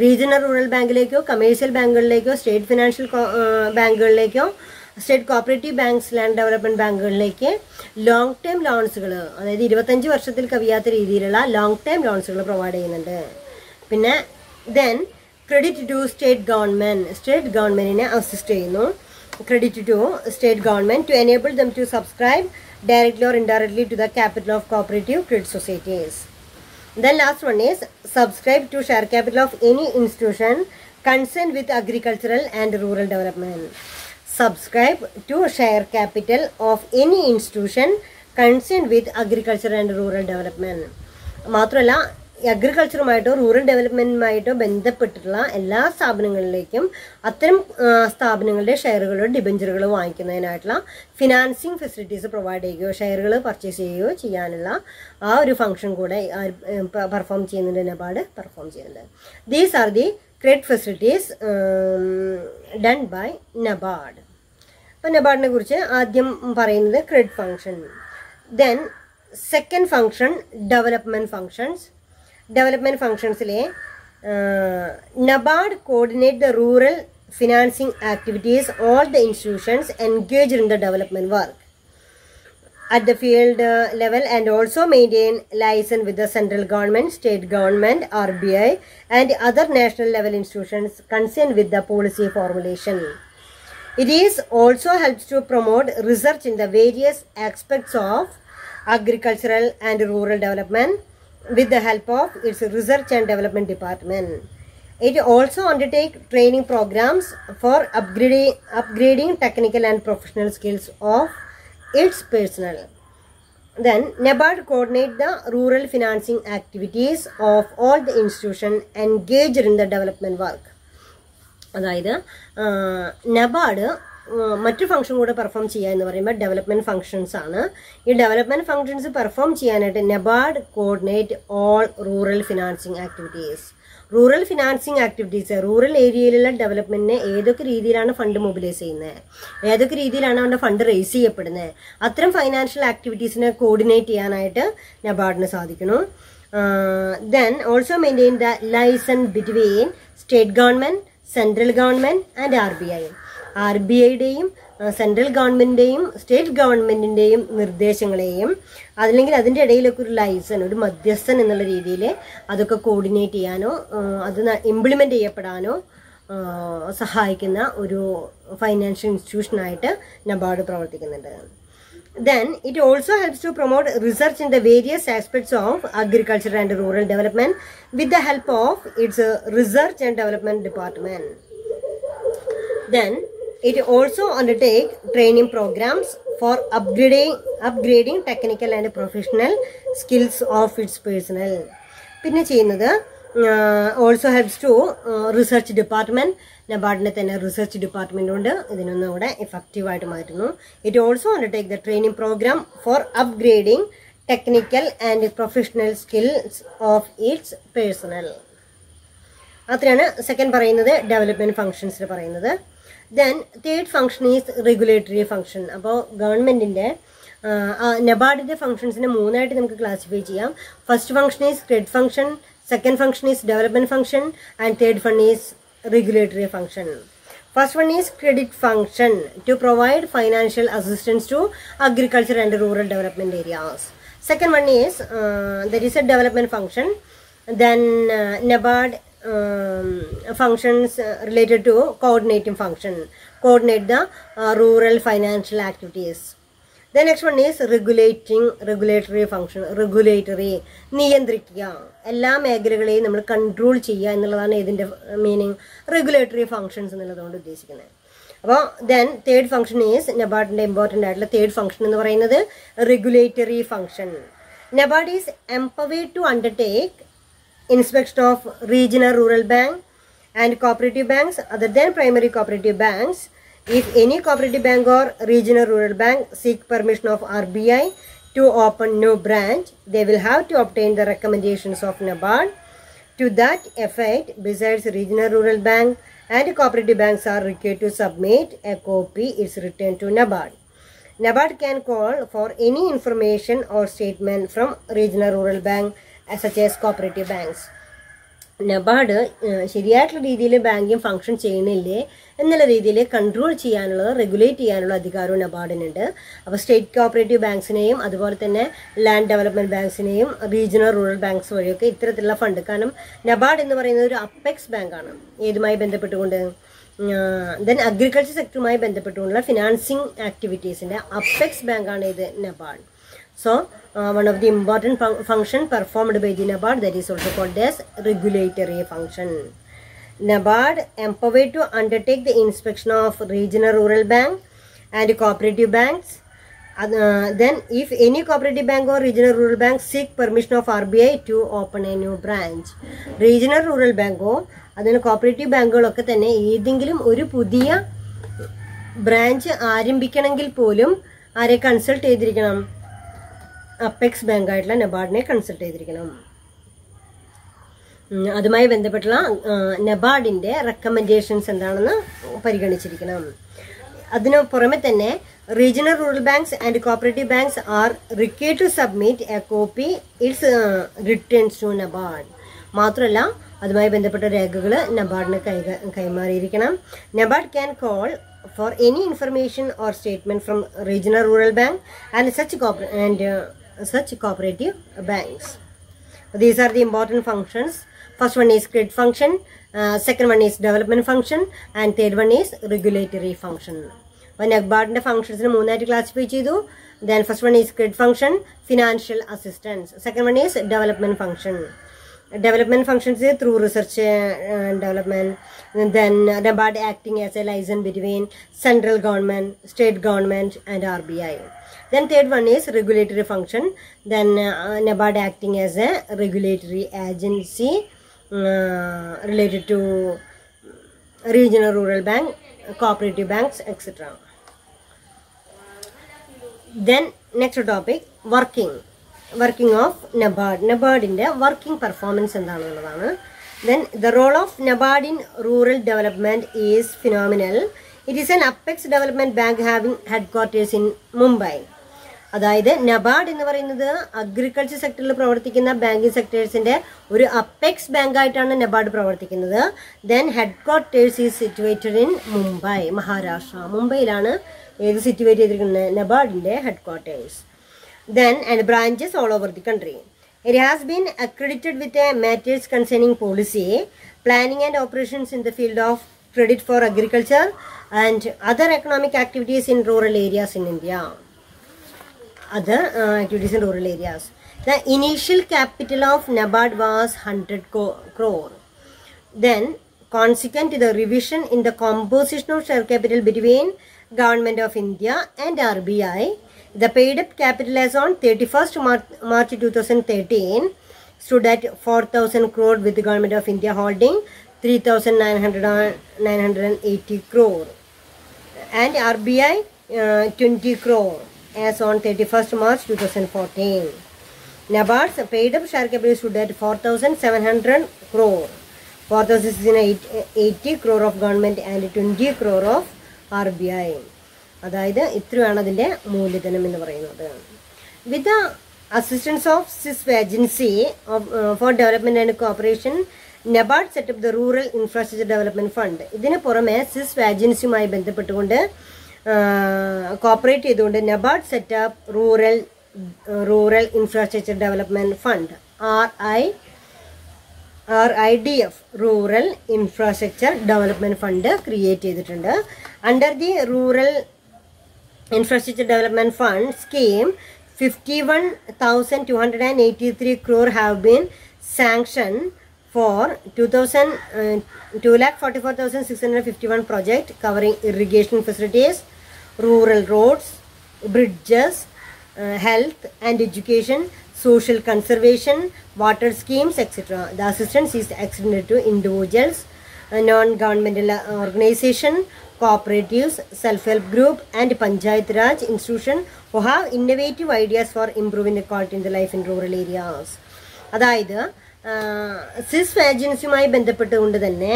Regional rural ബാങ്കിലേക്കോ commercial ബാങ്കുകളിലേക്കോ state financial ബാങ്കുകളിലേക്കോ state cooperative banks, land development ബാങ്കുകളിലേക്ക് long term ലോൺസുകൾ, അതായത് 25 വർഷത്തിൽ കവിയാത്ത രീതിയിലുള്ള long term ലോൺസുകൾ provide ചെയ്യുന്നുണ്ട്. പിന്നെ ദെൻ ക്രെഡിറ്റ് ടു സ്റ്റേറ്റ് ഗവൺമെൻറ്റിനെ അസിസ്റ്റ് ചെയ്യുന്നു. Credit to state government to enable them to subscribe directly or indirectly to the capital of cooperative credit societies. Then last one is subscribe to share capital of any institution concerned with agricultural and rural development. Subscribe to share capital of any institution concerned with agriculture and rural development. മാത്രമല്ല അഗ്രികൾച്ചറുമായിട്ടോ rural ഡെവലപ്മെൻറ്റുമായിട്ടോ ബന്ധപ്പെട്ടിട്ടുള്ള എല്ലാ സ്ഥാപനങ്ങളിലേക്കും അത്തരം സ്ഥാപനങ്ങളുടെ ഷെയറുകളോ ഡിബഞ്ചറുകളോ വാങ്ങിക്കുന്നതിനായിട്ടുള്ള financing facilities provide ചെയ്യുകയോ ഷെയറുകൾ purchase ചെയ്യുകയോ ചെയ്യാനുള്ള ആ ഒരു ഫംഗ്ഷൻ കൂടെ പെർഫോം ചെയ്യുന്നുണ്ട്, നബാർഡ് പെർഫോം ചെയ്യുന്നുണ്ട്. These are the credit facilities done by NABARD. അപ്പോൾ നബാർഡിനെ കുറിച്ച് ആദ്യം പറയുന്നത് credit function. Then second function development functions. Development functionsile NABARD coordinate the rural financing activities all the institutions engaged in the development work at the field level and also maintain liaison with the central government, state government, RBI and other national level institutions concerned with the policy formulation. It is also helps to promote research in the various aspects of agricultural and rural development with the help of its research and development department. It also undertakes training programs for upgrading technical and professional skills of its personnel. Then NABARD coordinates the rural financing activities of all the institutions engaged in the development work. അതായത് NABARD മറ്റു function കൂടെ perform ചെയ്യുക എന്ന് പറയുമ്പോൾ development functions ആണ്. ഈ development functions perform ചെയ്യാനായിട്ട് NABARD coordinate all rural financing activities. Rural ഏരിയയിലുള്ള ഡെവലപ്മെൻറ്റിനെ ഏതൊക്കെ രീതിയിലാണ് ഫണ്ട് മൊബിലൈസ് ചെയ്യുന്നത്, ഏതൊക്കെ രീതിയിലാണ് അവരുടെ ഫണ്ട് റേസ് ചെയ്യപ്പെടുന്നത്, അത്തരം ഫൈനാൻഷ്യൽ ആക്ടിവിറ്റീസിനെ കോർഡിനേറ്റ് ചെയ്യാനായിട്ട് നബാർഡിന് സാധിക്കുന്നു. Then also maintain the liaison between state government, central government and RBI. RBIയുടെയും സെൻട്രൽ ഗവൺമെൻറ്റിൻ്റെയും സ്റ്റേറ്റ് ഗവൺമെൻറ്റിൻ്റെയും നിർദ്ദേശങ്ങളെയും അതല്ലെങ്കിൽ അതിൻ്റെ ഇടയിലൊക്കെ ഒരു ലൈസൺ, ഒരു മധ്യസ്ഥൻ എന്നുള്ള രീതിയിൽ അതൊക്കെ കോർഡിനേറ്റ് ചെയ്യാനോ അത് ഇംപ്ലിമെൻ്റ് ചെയ്യപ്പെടാനോ സഹായിക്കുന്ന ഒരു ഫൈനാൻഷ്യൽ ഇൻസ്റ്റിറ്റ്യൂഷനായിട്ട് നബാർഡ് പ്രവർത്തിക്കുന്നുണ്ട്. Then it also helps to promote research in the various aspects of agriculture and rural development with the help of its research and development department. Then it also undertakes training programs for upgrading technical and professional skills of its personnel. പിന്നെ ചെയ്യുന്നത് also helps to research department. നബാർഡിൻ്റെ തന്നെ research department ഉണ്ട്, ഇതിനൊന്നും കൂടെ എഫക്റ്റീവായിട്ട് മാറ്റുന്നു. It also undertake the training programme for upgrading technical and professional skills of its personnel. അത്രയാണ് second പറയുന്നത് ഡെവലപ്മെൻറ്റ് ഫങ്ഷൻസിൽ പറയുന്നത്. Then third function is regulatory function. അപ്പോൾ ഗവൺമെൻറ്റിൻ്റെ നബാർഡിൻ്റെ ഫങ്ഷൻസിനെ മൂന്നായിട്ട് നമുക്ക് ക്ലാസിഫൈ ചെയ്യാം. First function is credit function, second function is development function, and third fun is regulatory function. First one is credit function, to provide financial assistance to agriculture and rural development areas. Second one is there is a development function. Then NABARD functions related to coordinating function, coordinate the rural financial activities. The next one is regulatory function, regulatory, നിയന്ത്രിക്കുക, എല്ലാ മേഖലകളെയും നമ്മൾ control ചെയ്യുക എന്നുള്ളതാണ് ഇതിൻ്റെ meaning, regulatory functions എന്നുള്ളതുകൊണ്ട് ഉദ്ദേശിക്കുന്നത്. അപ്പോൾ then third function is നബാർഡിൻ്റെ ഇമ്പോർട്ടൻ്റ് ആയിട്ടുള്ള തേർഡ് ഫങ്ഷൻ എന്ന് പറയുന്നത് regulatory function. NABARD is empowered to undertake inspection of regional rural bank and cooperative banks other than primary cooperative banks. If any cooperative bank or regional rural bank seek permission of RBI to open new branch, they will have to obtain the recommendations of NABARD. To that effect, besides regional rural bank and cooperative banks are required to submit a copy is returned to NABARD. NABARD can call for any information or statement from regional rural bank such as cooperative banks. NABARD ശരിയായിട്ടുള്ള രീതിയിൽ banking function ചെയ്യുന്നില്ലേ എന്നുള്ള രീതിയിൽ control ചെയ്യാനുള്ള regulate ചെയ്യാനുള്ള അധികാരവും നബാർഡിനുണ്ട്. അപ്പോൾ state cooperative ബാങ്ക്സിനെയും അതുപോലെ തന്നെ ലാൻഡ് ഡെവലപ്മെൻറ്റ് ബാങ്ക്സിനെയും റീജിയണൽ റൂറൽ ബാങ്ക്സ് വഴിയൊക്കെ ഇത്തരത്തിലുള്ള ഫണ്ട്, കാരണം നബാർഡ് എന്ന് പറയുന്നത് ഒരു അപ്പെക്സ് ബാങ്കാണ്. ഏതുമായി ബന്ധപ്പെട്ടുകൊണ്ട് ദെൻ അഗ്രികൾച്ചർ സെക്ടറുമായി ബന്ധപ്പെട്ടുകൊണ്ടുള്ള ഫിനാൻസിങ് ആക്ടിവിറ്റീസിൻ്റെ അപ്പെക്സ് ബാങ്കാണ് ഇത് NABARD. So one of the important function performed by the NABARD, that is also called as regulatory function. NABARD empowered to undertake the inspection of regional rural bank and cooperative banks. Then if any cooperative bank or regional rural bank seek permission of RBI to open a new branch. Regional rural bank അതിന് cooperative ബാങ്കുകളൊക്കെ തന്നെ ഏതെങ്കിലും ഒരു പുതിയ branch ആരംഭിക്കണമെങ്കിൽ പോലും ആരെ consult ചെയ്തിരിക്കണം? Apex ബാങ്കായിട്ടുള്ള നബാർഡിനെ consult ചെയ്തിരിക്കണം. അതുമായി ബന്ധപ്പെട്ടുള്ള നബാർഡിൻ്റെ റെക്കമെൻഡേഷൻസ് എന്താണെന്ന് പരിഗണിച്ചിരിക്കണം. അതിനു പുറമെ തന്നെ regional rural banks and cooperative banks are required to submit a copy its returns to NABARD. മാത്രമല്ല അതുമായി ബന്ധപ്പെട്ട രേഖകൾ നബാർഡിന് കൈമാറിയിരിക്കണം. NABARD can call for any information or statement from regional rural bank and such cooperative banks. These are the important functions. First one is credit function, second one is development function, and third one is regulatory function. നബാർഡിൻ്റെ ഫങ്ഷൻസിന് മൂന്നായിട്ട് classify ചെയ്തു. Then first one is credit function, financial assistance. Second one is development function. Development functions through research and development. And then NABARD acting as a liaison between central government, state government and RBI. Then third one is regulatory function. Then NABARD acting as a regulatory agency related to regional rural bank, cooperative banks, etc. Then next topic, working of NABARD. നബാർഡിൻ്റെ working performance എന്താണെന്നുള്ളതാണ്. Then the role of NABARD in rural development is phenomenal. It is an apex development bank having headquarters in Mumbai. അതായത് NABARD എന്ന് പറയുന്നത് agriculture സെക്ടറിൽ പ്രവർത്തിക്കുന്ന banking സെക്ടേഴ്സിൻ്റെ ഒരു apex ബാങ്കായിട്ടാണ് നബാർഡ് പ്രവർത്തിക്കുന്നത്. Then headquarters is situated in Mumbai, Maharashtra. മുംബൈയിലാണ് സിറ്റുവേറ്റ് ചെയ്തിരിക്കുന്നത് നബാർഡിൻ്റെ headquarters. Then and branches all over the country. It has been accredited with a matters concerning policy, planning and operations in the field of credit for agriculture and other economic activities in rural areas in India. Other activities in rural areas. The initial capital of NABARD was 100 crore. Then, consequent to the revision in the composition of share capital between Government of India and RBI, the paid-up capital as on 31st March 2013 stood at 4,000 crore with the Government of India holding 3,980 crore and RBI 20 crore as on 31st March 2014. NABARD's paid-up share capital stood at 4,700 crore. 4,680 crore of government and 20 crore of RBI. അതായത് ഇത്രയാണ് അതിൻ്റെ മൂല്യധനം എന്ന് പറയുന്നത്. With the assistance of CISF Agency for Development and Cooperation, NABARD set up the Rural Infrastructure Development Fund. ഇതിന് പുറമെ CISF ഏജൻസിയുമായി ബന്ധപ്പെട്ടുകൊണ്ട് cooperate ചെയ്തുകൊണ്ട് NABARD set up Rural Infrastructure Development Fund, RIDF, Rural Infrastructure Development Fund create ചെയ്തിട്ടുണ്ട്. Under the Rural Infrastructure Development Fund scheme, 51,283 crore have been sanctioned for 2,44,651 project covering irrigation facilities, rural roads, bridges, health and education, social conservation, water schemes, etc. The assistance is extended to individuals, non-governmental organization, cooperatives, self-help group and Panchayat Raj institution who have innovative ideas for improving the quality in the life in rural areas. അതായത് CISF ഏജൻസിയുമായി ബന്ധപ്പെട്ടുകൊണ്ട് തന്നെ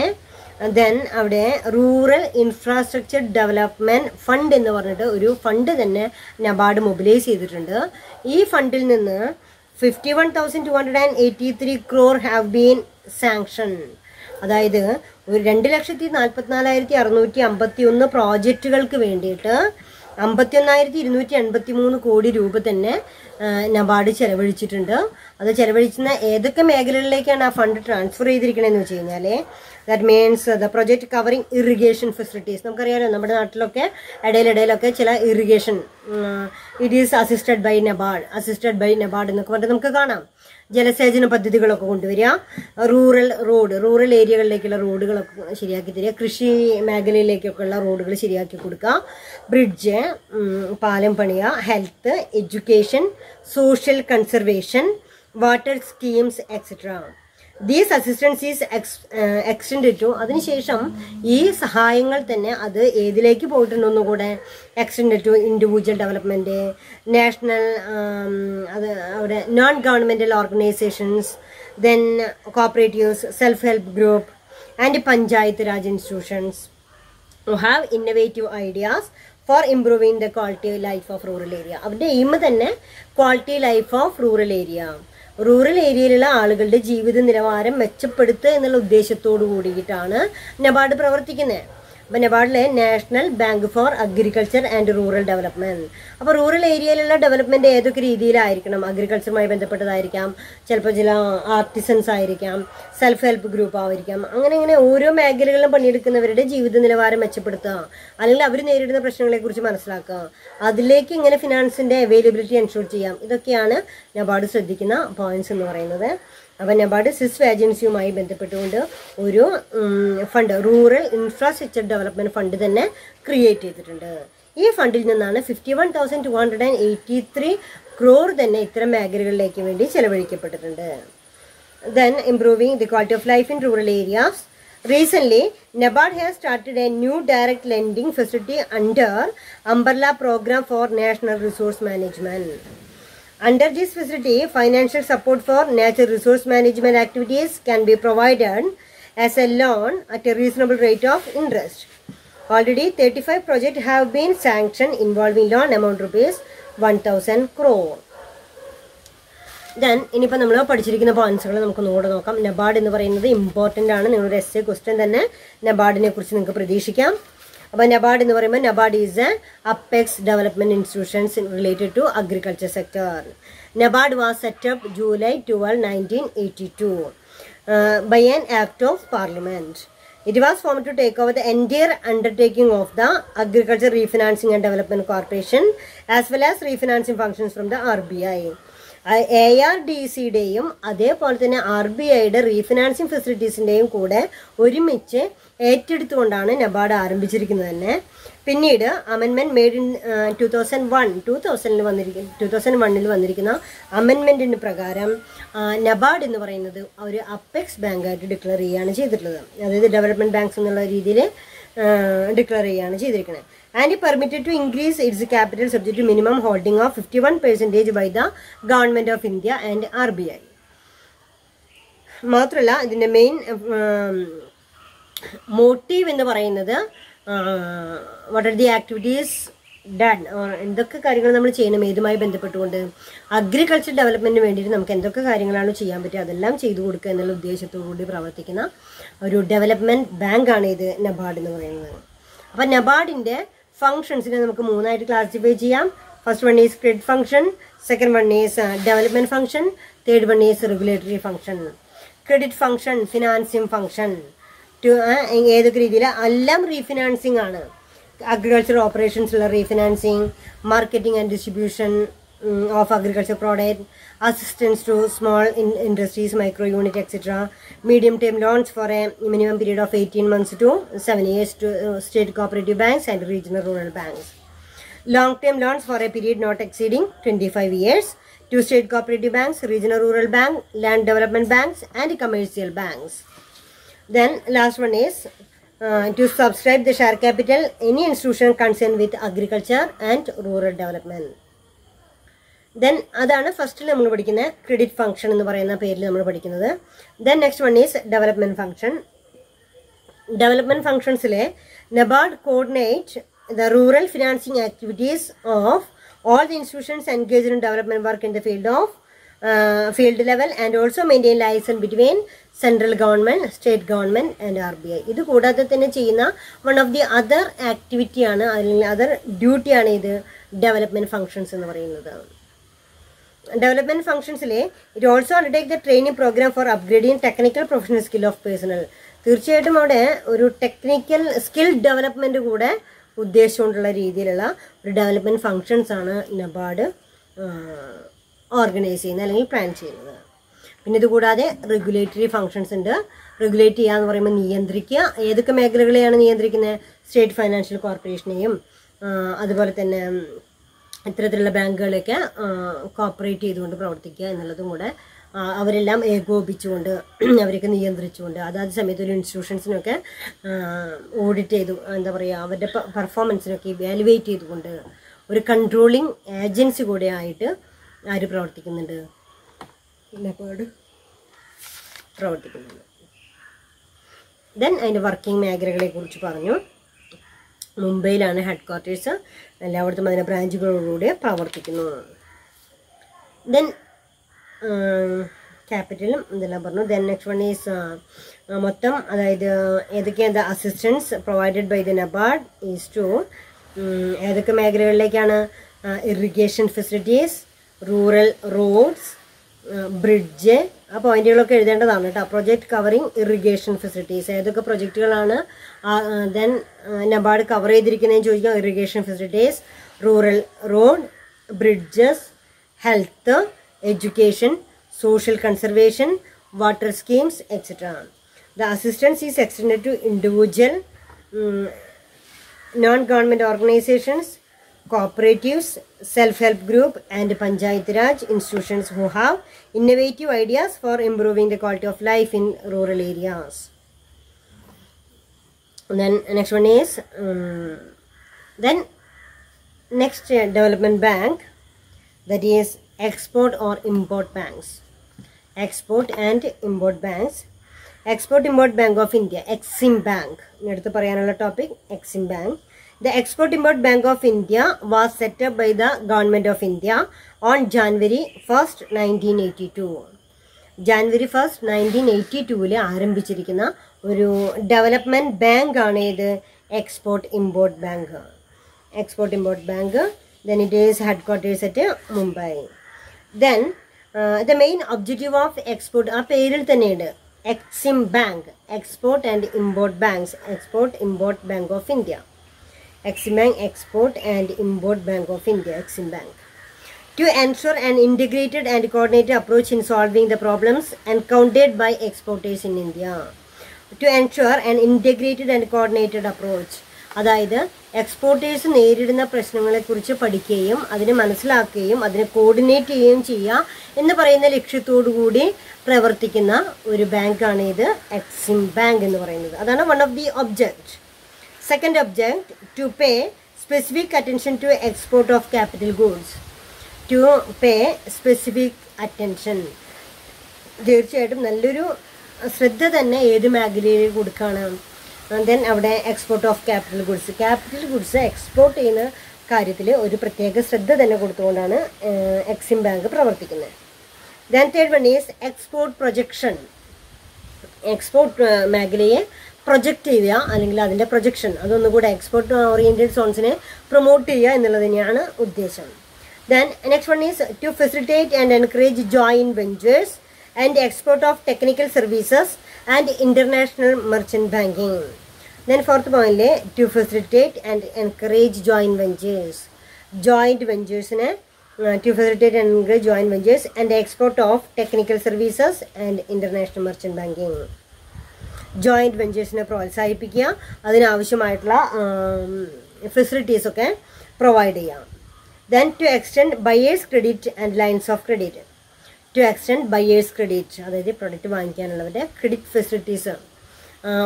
then അവിടെ rural infrastructure development fund എന്ന് പറഞ്ഞിട്ട് ഒരു fund തന്നെ NABARD mobilise ചെയ്തിട്ടുണ്ട്. ഈ ഫണ്ടിൽ നിന്ന് 51,283 crore have been sanctioned. അതായത് ഒരു 2,44,651 പ്രോജക്റ്റുകൾക്ക് വേണ്ടിയിട്ട് 51,283 കോടി രൂപ തന്നെ നബാർഡ് ചെലവഴിച്ചിട്ടുണ്ട്. അത് ചെലവഴിക്കുന്ന ഏതൊക്കെ മേഖലകളിലേക്കാണ് ആ ഫണ്ട് ട്രാൻസ്ഫർ ചെയ്തിരിക്കണമെന്ന് വെച്ച് കഴിഞ്ഞാൽ that means the project covering irrigation facilities. നമുക്കറിയാമല്ലോ നമ്മുടെ നാട്ടിലൊക്കെ ഇടയിലിടയിലൊക്കെ ചില irrigation it is assisted by NABARD എന്നൊക്കെ പറഞ്ഞിട്ട് നമുക്ക് കാണാം. ജലസേചന പദ്ധതികളൊക്കെ കൊണ്ടുവരിക, റൂറൽ ഏരിയകളിലേക്കുള്ള റോഡുകളൊക്കെ ശരിയാക്കി തരിക, കൃഷി മേഖലയിലേക്കൊക്കെയുള്ള റോഡുകൾ ശരിയാക്കി കൊടുക്കുക, ബ്രിഡ്ജ് പാലം പണിയുക, health, education, social conservation, water schemes etcetera. These assistance is extend to. അതിനുശേഷം ഈ സഹായങ്ങൾ തന്നെ അത് ഏതിലേക്ക് പോയിട്ടുണ്ടെന്നും കൂടെ extend to individual development, national അത് അവിടെ non governmental organisations, then cooperatives, self help group and panchayat raj institutions who have innovative ideas for improving the quality life of rural area. അവരുടെ എയിം തന്നെ quality life of rural area, rural ഏരിയയിലുള്ള ആളുകളുടെ ജീവിത നിലവാരം മെച്ചപ്പെടുത്തുക എന്നുള്ള ഉദ്ദേശത്തോടു കൂടിയിട്ടാണ് നബാർഡ് പ്രവർത്തിക്കുന്നത്. അപ്പോൾ നബാർഡിലെ national bank for agriculture and rural development. അപ്പോൾ റൂറൽ ഏരിയയിലുള്ള ഡെവലപ്മെൻറ്റ് ഏതൊക്കെ രീതിയിലായിരിക്കണം? അഗ്രികൾച്ചറുമായി ബന്ധപ്പെട്ടതായിരിക്കാം, ചിലപ്പോൾ ചില ആർട്ടിസൻസ് ആയിരിക്കാം, സെൽഫ് ഹെൽപ്പ് ഗ്രൂപ്പ് ആയിരിക്കാം. അങ്ങനെ ഓരോ മേഖലകളിലും പണിയെടുക്കുന്നവരുടെ ജീവിത നിലവാരം മെച്ചപ്പെടുത്തുക, അല്ലെങ്കിൽ അവർ നേരിടുന്ന പ്രശ്നങ്ങളെക്കുറിച്ച് മനസ്സിലാക്കുക, അതിലേക്ക് ഇങ്ങനെ ഫിനാൻസിൻ്റെ അവൈലബിലിറ്റി എൻഷുർ ചെയ്യാം. ഇതൊക്കെയാണ് നബാർഡ് ശ്രദ്ധിക്കുന്ന പോയിന്റ്സ് എന്ന് പറയുന്നത്. അപ്പോൾ നബാർഡ് CISF ഏജൻസിയുമായി ബന്ധപ്പെട്ടുകൊണ്ട് ഒരു fund, rural infrastructure development fund തന്നെ ക്രിയേറ്റ് ചെയ്തിട്ടുണ്ട്. ഈ ഫണ്ടിൽ നിന്നാണ് 51,283 crore തന്നെ ഇത്തരം മേഖലകളിലേക്ക് വേണ്ടി ചെലവഴിക്കപ്പെട്ടിട്ടുണ്ട്. Then improving the quality of life in rural areas. Recently, NABARD has started a new direct lending facility under umbrella program for national resource management. Under this facility, financial support for natural resource management activities can be provided as a loan at a reasonable rate of interest. Already 35 projects have been sanctioned involving loan amount ₹1,000 crore. Then ഇനിയിപ്പോൾ നമ്മൾ പഠിച്ചിരിക്കുന്ന പോയിന്റ്സുകൾ നമുക്ക് നോക്കാം. NABARD എന്ന് പറയുന്നത് important ആണ്. നിങ്ങളുടെ essay question തന്നെ നബാർഡിനെ കുറിച്ച് നിങ്ങൾക്ക് പ്രതീക്ഷിക്കാം. അപ്പോൾ നബാർഡ് എന്ന് പറയുമ്പോൾ NABARD is a apex development institutions related to agriculture sector. NABARD was set up July 12, 1982 by an act of parliament. It was formed to take over the entire undertaking of the Agriculture Refinancing and Development Corporation as well as refinancing functions from the RBI. ARDCയുടെയും അതേപോലെ തന്നെ RBIയുടെ refinancing ഫെസിലിറ്റീസിൻ്റെയും കൂടെ ഒരുമിച്ച് ഏറ്റെടുത്തുകൊണ്ടാണ് NABARD ആരംഭിച്ചിരിക്കുന്നത് തന്നെ. പിന്നീട് amendment made in 2001 വന്നിരിക്കുന്ന അമെൻമെൻറ്റിന് പ്രകാരം NABARD എന്ന് പറയുന്നത് ഒരു അപ്പെക്സ് ബാങ്കായിട്ട് ഡിക്ലെയർ ചെയ്യുകയാണ് ചെയ്തിട്ടുള്ളത്. അതായത് ഡെവലപ്മെൻറ്റ് ബാങ്ക്സ് എന്നുള്ള രീതിയിൽ ഡിക്ലെയർ ചെയ്യുകയാണ് ചെയ്തിരിക്കുന്നത്. And it permitted to increase its capital subject to minimum holding of 51% by the Government of India and RBI. മാത്രമല്ല ഇതിൻ്റെ മെയിൻ മോട്ടീവ് എന്ന് പറയുന്നത് what are the activities done, എന്തൊക്കെ കാര്യങ്ങൾ നമ്മൾ ചെയ്യണം ഏതുമായി ബന്ധപ്പെട്ടുകൊണ്ട് അഗ്രികൾച്ചർ ഡെവലപ്മെൻറ്റിന് വേണ്ടിയിട്ട് നമുക്ക് എന്തൊക്കെ കാര്യങ്ങളാണ് ചെയ്യാൻ പറ്റുക അതെല്ലാം ചെയ്തു കൊടുക്കുക എന്നുള്ള ഉദ്ദേശത്തോടു കൂടി പ്രവർത്തിക്കുന്ന ഒരു ഡെവലപ്മെൻറ്റ് ബാങ്കാണ് ഇത് നബാർഡ് എന്ന് പറയുന്നത്. അപ്പം നബാർഡിൻ്റെ ഫങ്ഷൻസിനെ നമുക്ക് മൂന്നായിട്ട് ക്ലാസിഫൈ ചെയ്യാം. First one is credit function, second one is development function, third one is regulatory function. Credit function financing function ഏതൊക്കെ രീതിയിൽ എല്ലാം റീഫിനാൻസിങ് ആണ്. അഗ്രികൾച്ചർ ഓപ്പറേഷൻസിലുള്ള refinancing, marketing and distribution of agriculture product, assistance to small industries, micro unit, etc. Medium term loans for a minimum period of 18 months to 7 years to state cooperative banks and regional rural banks. Long term loans for a period not exceeding 25 years to state cooperative banks, regional rural bank, land development banks and commercial banks. Then last one is to subscribe the share capital any institution concerned with agriculture and rural development. Then അതാണ് ഫസ്റ്റിൽ നമ്മൾ പഠിക്കുന്ന credit function എന്ന് പറയുന്ന പേരിൽ നമ്മൾ പഠിക്കുന്നത്. Then next one is development function. Development ഫംഗ്ഷൻസിലെ NABARD coordinate the rural financing activities of all the institutions engaged in development work in the field level and also maintain liaison between central government, state government and RBI. ഇത് കൂടാതെ തന്നെ ചെയ്യുന്ന one of the other ആക്ടിവിറ്റിയാണ് അല്ലെങ്കിൽ other ഡ്യൂട്ടിയാണ് ഇത് development functions എന്ന് പറയുന്നത്. ഡെവലപ്മെൻറ്റ് ഫംഗ്ഷൻസിലെ it also undertake the training programme for upgrading technical professional skill of personal. തീർച്ചയായിട്ടും അവിടെ ഒരു ടെക്നിക്കൽ സ്കിൽ ഡെവലപ്മെൻറ്റ് കൂടെ ഉദ്ദേശിച്ചുകൊണ്ടുള്ള രീതിയിലുള്ള ഒരു ഡെവലപ്മെൻറ്റ് ഫംഗ്ഷൻസ് ആണ് നബാർഡ് ഓർഗനൈസ് ചെയ്യുന്നത് അല്ലെങ്കിൽ പ്ലാൻ ചെയ്യുന്നത്. പിന്നെ ഇതുകൂടാതെ റെഗുലേറ്ററി ഫംഗ്ഷൻസ് ഉണ്ട്. റെഗുലേറ്റ് ചെയ്യുക എന്ന് പറയുമ്പോൾ നിയന്ത്രിക്കുക. ഏതൊക്കെ മേഖലകളെയാണ് നിയന്ത്രിക്കുന്നത്? സ്റ്റേറ്റ് ഫൈനാൻഷ്യൽ കോർപ്പറേഷനെയും അതുപോലെ തന്നെ ഇത്തരത്തിലുള്ള ബാങ്കുകളെയൊക്കെ കോപ്പറേറ്റ് ചെയ്തുകൊണ്ട് പ്രവർത്തിക്കുക എന്നുള്ളതും കൂടെ അവരെല്ലാം ഏകോപിച്ചുകൊണ്ട് അവരൊക്കെ നിയന്ത്രിച്ചുകൊണ്ട് അതാത് സമയത്ത് ഒരു ഇൻസ്റ്റിറ്റ്യൂഷൻസിനൊക്കെ ഓഡിറ്റ് ചെയ്തു എന്താ പറയുക അവരുടെ പെർഫോമൻസിനൊക്കെ ഇവാലുവേറ്റ് ചെയ്തുകൊണ്ട് ഒരു കൺട്രോളിങ് ഏജൻസി കൂടെ ആയിട്ട് ആര് പ്രവർത്തിക്കുന്നുണ്ട്? നബാർഡ് പ്രവർത്തിക്കുന്നുണ്ട്. ദെൻ അതിൻ്റെ വർക്കിംഗ് മേഖലകളെ കുറിച്ച് പറഞ്ഞു. മുംബൈയിലാണ് ഹെഡ് ക്വാർട്ടേഴ്സ്, എല്ലായിടത്തും അതിൻ്റെ ബ്രാഞ്ചുകളോടുകൂടി പ്രവർത്തിക്കുന്നു. ദെൻ ക്യാപിറ്റലും ഇതെല്ലാം പറഞ്ഞു. ദെൻ നെക്സ്റ്റ് വൺ ഈസ് മൊത്തം അതായത് ഏതൊക്കെയാണ് assistance provided by the NABARD is to ഏതൊക്കെ മേഖലകളിലേക്കാണ്? Irrigation facilities, rural roads, bridge. ആ പോയിന്റുകളൊക്കെ എഴുതേണ്ടതാണ് കേട്ടോ. പ്രൊജക്ട് കവറിങ് ഇറിഗേഷൻ ഫെസിലിറ്റീസ് ഏതൊക്കെ പ്രൊജക്റ്റുകളാണ് ദെൻ നബാർഡ് കവർ ചെയ്തിരിക്കുന്നതെന്ന് ചോദിക്കാം. Irrigation facilities, rural road, bridges, health, education, social conservation, water schemes, etc. The assistance is extended to individual, non-government organizations, cooperatives, self-help group and Panchayat Raj institutions who have innovative ideas for improving the quality of life in rural areas. And then next one is then next development bank, that is export or import banks. Export and import banks. Export Import Bank of India, Exim Bank. Neduthu parayanulla topic Exim Bank. The Export Import Bank of India was set up by the Government of India on January 1st, 1982. January 1st, 1982 ആരംഭിച്ചിരിക്കുന്ന ഒരു development bank ആണ് ഇത് export import bank. Export import bank. Then it is headquarters at Mumbai. Then the main objective of export ആ പേരിൽ തന്നെയുണ്ട്. Exim Bank, Export and Import Banks, Export Import Bank of India. Exim Bank, Export and Import Bank of India, Exim Bank. To ensure an integrated and coordinated approach in solving the problems encountered by exporters in India. To ensure an integrated and coordinated approach. അതായത് exporters നേരിടുന്ന പ്രശ്നങ്ങളെക്കുറിച്ച് പഠിക്കുകയും അതിനെ മനസ്സിലാക്കുകയും അതിനെ coordinate ചെയ്യുകയും ചെയ്യുക എന്ന് പറയുന്ന ലക്ഷ്യത്തോടു കൂടി പ്രവർത്തിക്കുന്ന ഒരു ബാങ്കാണ് ഇത് എക്സിം ബാങ്ക് എന്ന് പറയുന്നത്. അതാണ് one of the object. Second object, to pay specific attention to export of capital goods. To pay specific attention, തീർച്ചയായിട്ടും നല്ലൊരു ശ്രദ്ധ തന്നെ ഏത് മേഖലയിൽ കൊടുക്കുകയാണ്. ദെൻ അവിടെ export of capital goods export ചെയ്യുന്ന കാര്യത്തിൽ ഒരു പ്രത്യേക ശ്രദ്ധ തന്നെ കൊടുത്തുകൊണ്ടാണ് എക്സിം ബാങ്ക് പ്രവർത്തിക്കുന്നത്. Then third one is export projection. Export മേഖലയെ പ്രൊജക്റ്റ് ചെയ്യുക അല്ലെങ്കിൽ അതിൻ്റെ പ്രൊജക്ഷൻ അതൊന്നുകൂടെ എക്സ്പോർട്ട് ഓറിയൻറ്റഡ് സോൺസിനെ പ്രൊമോട്ട് ചെയ്യുക എന്നുള്ളത് തന്നെയാണ് ഉദ്ദേശം. Then next one is to facilitate and encourage joint ventures and export of technical services and international merchant banking. Then fourth point, to facilitate and encourage joint ventures. Joint ventures to facilitate and encourage joint ventures and export of technical services and international merchant banking. Joint ventures പ്രോത്സാഹിപ്പിക്കുക, അതിനാവശ്യമായിട്ടുള്ള facilities ഒക്കെ provide ചെയ്യാം. Then to extend buyers credit and lines of credit. To extend buyers credit, അതായത് product വാങ്ങിക്കാനുള്ളവരുടെ credit facilities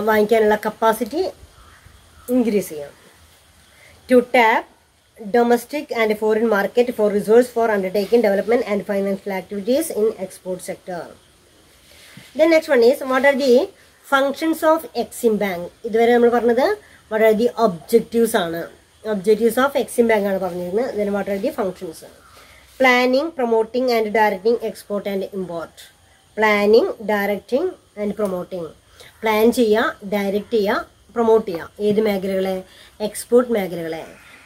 വാങ്ങിക്കാനുള്ള capacity increase ചെയ്യാം. To tap domestic and foreign market for resource for undertaking development and financial activities in export sector. Then next one is what are the functions of Exim Bank. ഇതുവരെ നമ്മൾ പറഞ്ഞത് what are the objectives ആണ്. Objectives of Exim Bank ആണ് പറഞ്ഞിരുന്നത്. Then what are the functions? Planning, promoting and directing export and import. Planning, directing and promoting. Plan ചെയ്യുക, direct ചെയ്യുക, promote ചെയ്യുക. ഏത് മേഖലകളെ? എക്സ്പോർട്ട് മേഖലകളെ.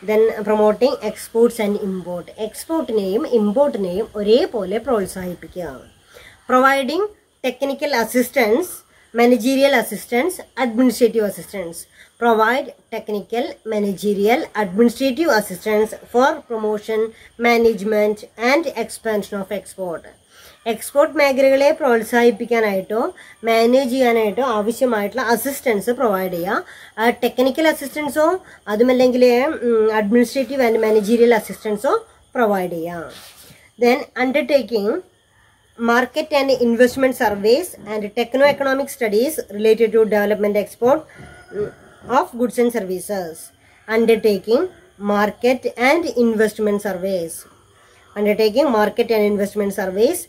Then promoting exports and import. എക്സ്പോർട്ടിനെയും ഇമ്പോർട്ടിനെയും ഒരേപോലെ പ്രോത്സാഹിപ്പിക്കുക. Providing technical assistance, managerial assistance, administrative assistance. Provide technical, managerial, administrative assistance for promotion, management and expansion of export. Export മേഖലകളെ പ്രോത്സാഹിപ്പിക്കാനായിട്ടോ manage ചെയ്യാനായിട്ടോ ആവശ്യമായിട്ടുള്ള അസിസ്റ്റൻസ് പ്രൊവൈഡ് ചെയ്യുക. ടെക്നിക്കൽ അസിസ്റ്റൻസോ അതുമല്ലെങ്കിൽ അഡ്മിനിസ്ട്രേറ്റീവ് ആൻഡ് മാനേജീരിയൽ അസിസ്റ്റൻസോ പ്രൊവൈഡ് ചെയ്യുക. Then undertaking market and investment surveys and techno-economic studies related to development export of goods and services. Undertaking market and investment surveys. Undertaking market and investment surveys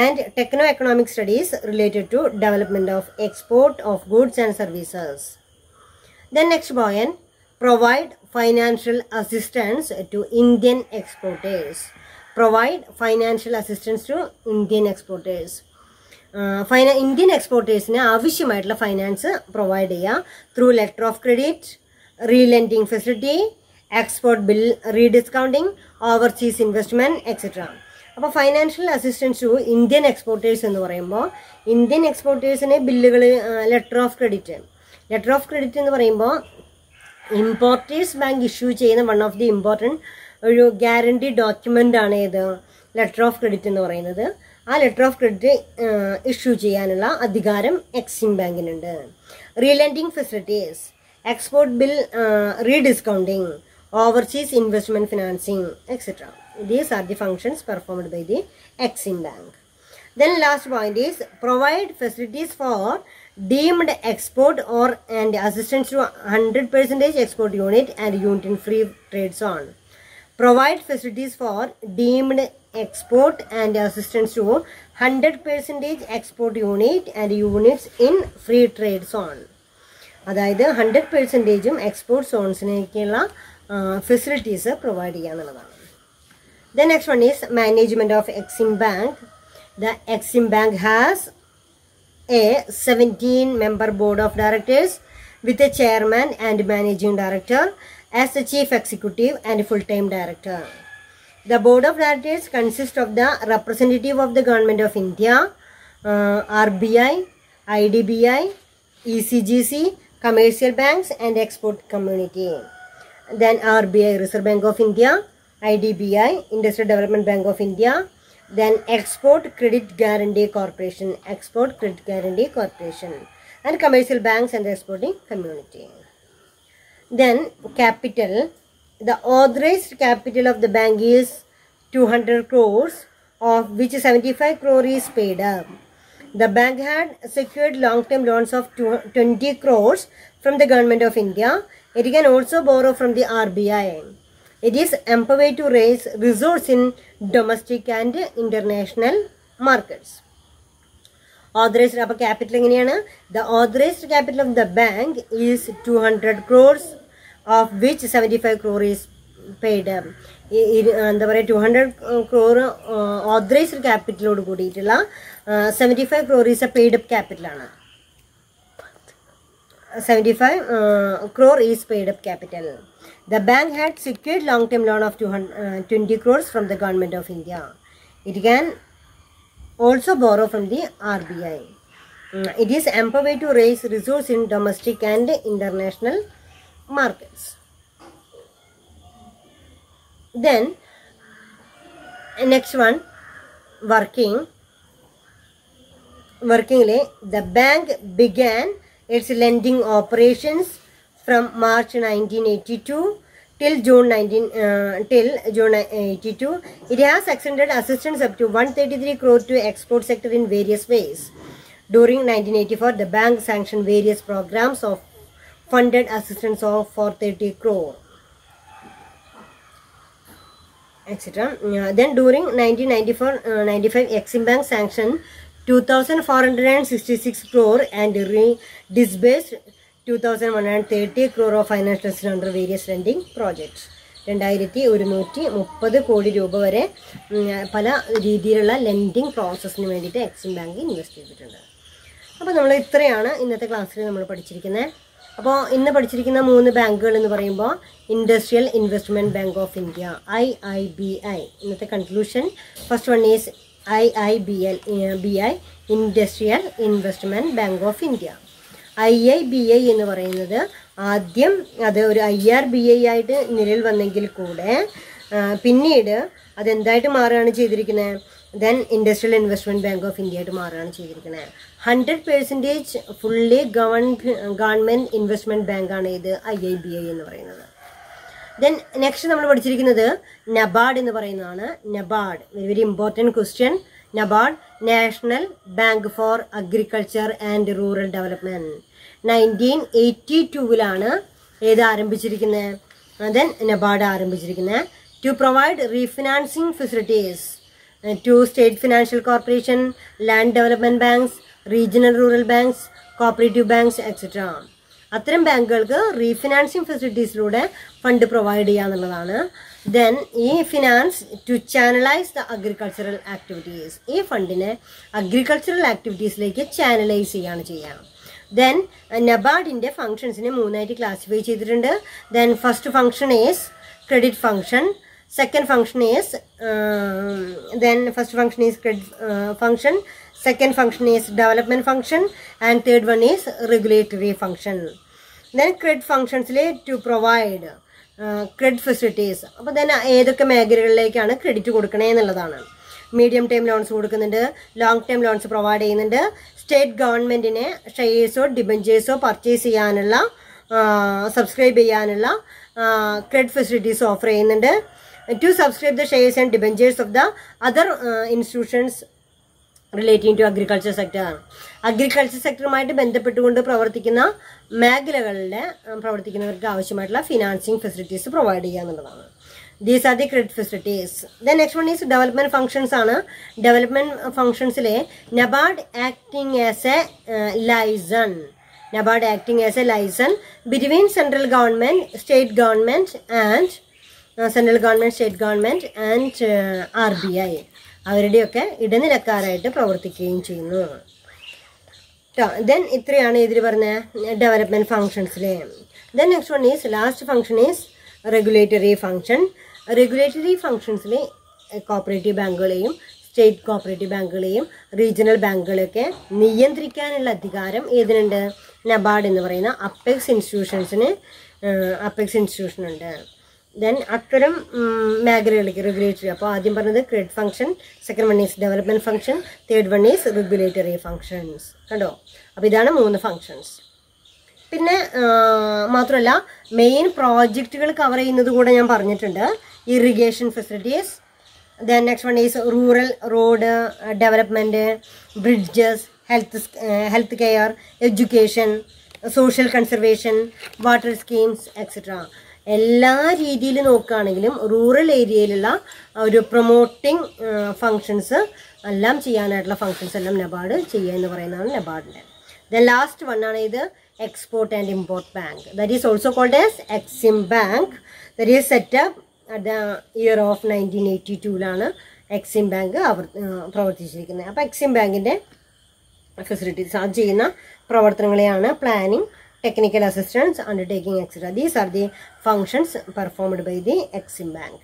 and techno-economic studies related to development of export of goods and services. Then next point, provide financial assistance to Indian exporters. Provide financial assistance to Indian exporters. Indian exportersന് ആവശ്യമായിട്ടുള്ള finance provide ചെയ്യുക through letter of credit, relending facility, export bill rediscounting, overseas investment etcetera. അപ്പോൾ financial assistance to Indian exporters എന്ന് പറയുമ്പോൾ Indian എക്സ്പോർട്ടേഴ്സിന് ബില്ലുകൾ, letter of credit എന്ന് പറയുമ്പോൾ importers bank issue ചെയ്യുന്ന വൺ ഓഫ് ദി ഇമ്പോർട്ടൻറ്റ് ഒരു ഗ്യാരണ്ടി ഡോക്യുമെൻ്റ് ആണ് ഇത് ലെറ്റർ ഓഫ് ക്രെഡിറ്റ് എന്ന് പറയുന്നത്. ആ ലെറ്റർ ഓഫ് ക്രെഡിറ്റ് ഇഷ്യൂ ചെയ്യാനുള്ള അധികാരം എക്സിം ബാങ്കിനുണ്ട്. Relending facilities, export bill rediscounting, overseas investment financing etcetera. These are the functions performed by the Exim Bank. Then last point is provide facilities for deemed export or and assistance to 100% export unit and unit in free trade zone. Provide facilities for deemed export and assistance to 100% export unit and units in free trade zone. അതായത് 100%ഉം export സോൺസിനേക്കുള്ള facilities provide ചെയ്യുക എന്നുള്ളതാണ്. The next one is management of Exim Bank. The Exim Bank has a 17-member board of directors with a chairman and managing director as the chief executive and full-time director. The board of directors consists of the representative of the government of India, RBI, IDBI, ECGC, commercial banks and export community. Then RBI, Reserve Bank of India, IDBI, Industrial Development Bank of India, then Export Credit Guarantee Corporation, Export Credit Guarantee Corporation, and commercial banks and the exporting community. Then capital, the authorized capital of the bank is 200 crores, of which 75 crore is paid up. The bank had secured long-term loans of 20 crores from the government of India. It can also borrow from the RBI. It is empowered to raise resources in domestic and international markets. Authorized capital എങ്ങനെയാണ്? The authorized capital of the bank is 200 crores, of which 75 crore is paid up. എന്താ പറയുക, 200 crore authorized capital കൂടിയിട്ടുള്ള 75 crore is a paid up capital ആണ്. 75 crore is paid up capital. The bank had secured long-term loan of 20 crores from the government of India. It can also borrow from the RBI. It is empowered to raise resources in domestic and international markets. Then next one, working. The bank began its lending operations from March 1982 till June 1982. It has extended assistance up to 133 crore to export sector in various ways. During 1984, the bank sanctioned various programs of funded assistance of 430 crore, etc. Then during 1994-95, Exim Bank sanctioned 2,466 crore and disbursed 2,130 crore of financial assistance under various lending projects. 2,130 കോടി രൂപ വരെ പല രീതിയിലുള്ള lending പ്രോസസ്സിന് വേണ്ടിയിട്ട് Exim bank invest ചെയ്തിട്ടുണ്ട്. അപ്പോൾ നമ്മൾ ഇത്രയാണ് ഇന്നത്തെ ക്ലാസ്സിൽ നമ്മൾ പഠിച്ചിരിക്കുന്നത്. അപ്പോൾ ഇന്ന് പഠിച്ചിരിക്കുന്ന 3 ബാങ്കുകൾ എന്ന് പറയുമ്പോൾ industrial investment bank of India, IIBI. ഇന്നത്തെ conclusion, first one is IIBI, industrial investment bank of India. IIBI എന്ന് പറയുന്നത് ആദ്യം അത് ഒരു IRBI ആയിട്ട് നിലവിൽ വന്നെങ്കിൽ കൂടെ പിന്നീട് അതെന്തായിട്ട് മാറുകയാണ് ചെയ്തിരിക്കുന്നത്? Then industrial investment bank of India ആയിട്ട് മാറുകയാണ് ചെയ്തിരിക്കുന്നത്. 100% ഫുള്ളി ഗവൺമെൻറ് ഇൻവെസ്റ്റ്മെൻറ്റ് ബാങ്കാണ് ഇത് IIBI എന്ന് പറയുന്നത്. ദെൻ നെക്സ്റ്റ് നമ്മൾ പഠിച്ചിരിക്കുന്നത് നബാർഡ് എന്ന് പറയുന്നതാണ്. NABARD, very important question. NABARD, national bank for agriculture and rural development. 1982 ഏത് ആരംഭിച്ചിരിക്കുന്നത്? ദെൻ നബാർഡ് ആരംഭിച്ചിരിക്കുന്നത്. To provide refinancing facilities to state financial corporation, land development banks, regional rural banks, cooperative banks, etc. അത്തരം ബാങ്കുകൾക്ക് refinancing ഫെസിലിറ്റീസിലൂടെ fund provide ചെയ്യുക എന്നുള്ളതാണ്. Then ഈ finance to channelise the agricultural activities, ഈ ഫണ്ടിനെ അഗ്രികൾച്ചറൽ ആക്ടിവിറ്റീസിലേക്ക് ചാനലൈസ് ചെയ്യുകയാണ് ചെയ്യുക. ദെൻ നബാർഡിൻ്റെ ഫങ്ഷൻസിനെ 3ആയിട്ട് ക്ലാസിഫൈ ചെയ്തിട്ടുണ്ട്. Then first function is credit function. Second function is first function is credit function, second function is development function, and third one is regulatory function. Then credit functions to provide credit facilities. അപ്പോൾ then ഏതൊക്കെ മേഖലകളിലേക്കാണ് credit കൊടുക്കണേ എന്നുള്ളതാണ്. Medium time loans കൊടുക്കുന്നുണ്ട്, long time loans provide ചെയ്യുന്നുണ്ട്. State ഗവൺമെൻറ്റിനെ ഷെയർസോ ഡിബഞ്ചേഴ്സോ purchase ചെയ്യാനുള്ള subscribe ചെയ്യാനുള്ള credit facilities offer ചെയ്യുന്നുണ്ട്. To subscribe the shares and debentures of the other institutions relating to agriculture sector. Agriculture സെക്ടറുമായിട്ട് ബന്ധപ്പെട്ടുകൊണ്ട് പ്രവർത്തിക്കുന്ന മേഖലകളിലെ പ്രവർത്തിക്കുന്നവർക്ക് ആവശ്യമായിട്ടുള്ള ഫിനാൻസിങ് ഫെസിലിറ്റീസ് പ്രൊവൈഡ് ചെയ്യുക എന്നുള്ളതാണ്. These are the credit facilities. Then next one is development functions ആണ്. Development ഫംഗ്ഷൻസിലെ NABARD acting as a liaison. NABARD acting as a liaison between central government, state government and central government, state government and RBI അവരുടെയൊക്കെ ഇടനിലക്കാരായിട്ട് പ്രവർത്തിക്കുകയും ചെയ്യുന്നു. Then ഇത്രയാണ് ഇതിൽ പറഞ്ഞ development ഫങ്ഷൻസിലെ. Then next one is last function is regulatory function. Regulatory ഫങ്ഷൻസിൽ cooperative ബാങ്കുകളെയും സ്റ്റേറ്റ് കോപ്പറേറ്റീവ് ബാങ്കുകളെയും റീജിയണൽ ബാങ്കുകളെയൊക്കെ നിയന്ത്രിക്കാനുള്ള അധികാരം ഏതിനുണ്ട്? നബാർഡ് എന്ന് പറയുന്ന അപ്പെക്സ് ഇൻസ്റ്റിറ്റ്യൂഷനുണ്ട്. ദെൻ അത്തരം മേഖലകളിലേക്ക് റെഗുലേറ്ററി, അപ്പോൾ ആദ്യം പറഞ്ഞത് credit function, second one is development function, third one is regulatory functions. കണ്ടോ? അപ്പോൾ ഇതാണ് 3 ഫംഗ്ഷൻസ്. പിന്നെ മാത്രമല്ല മെയിൻ പ്രോജക്റ്റുകൾ കവർ ചെയ്യുന്നത് കൂടെ ഞാൻ പറഞ്ഞിട്ടുണ്ട്. Irrigation facilities, then next one is rural road development, bridges, health care, education, social conservation, water schemes etcetera. എല്ലാ രീതിയിൽ നോക്കുകയാണെങ്കിലും റൂറൽ ഏരിയയിലുള്ള ഒരു പ്രൊമോട്ടിംഗ് ഫങ്ഷൻസ് എല്ലാം ചെയ്യാനായിട്ടുള്ള ഫങ്ഷൻസ് എല്ലാം നബാർഡ് ചെയ്യുക എന്ന് പറയുന്നതാണ് നബാർഡിൻ്റെ. ദെൻ ലാസ്റ്റ് വൺ ആണ് ഇത് Export and Import Bank, that is also called as Exim bank. That is set up at the year of 1982 Exim bank പ്രവർത്തിച്ചിരിക്കുന്നത്. അപ്പോൾ എക്സിം ബാങ്കിൻ്റെ ഫെസിലിറ്റീസ് അത് ചെയ്യുന്ന പ്രവർത്തനങ്ങളെയാണ് planning, technical assistance, undertaking etc. These are the functions performed by the Exim Bank.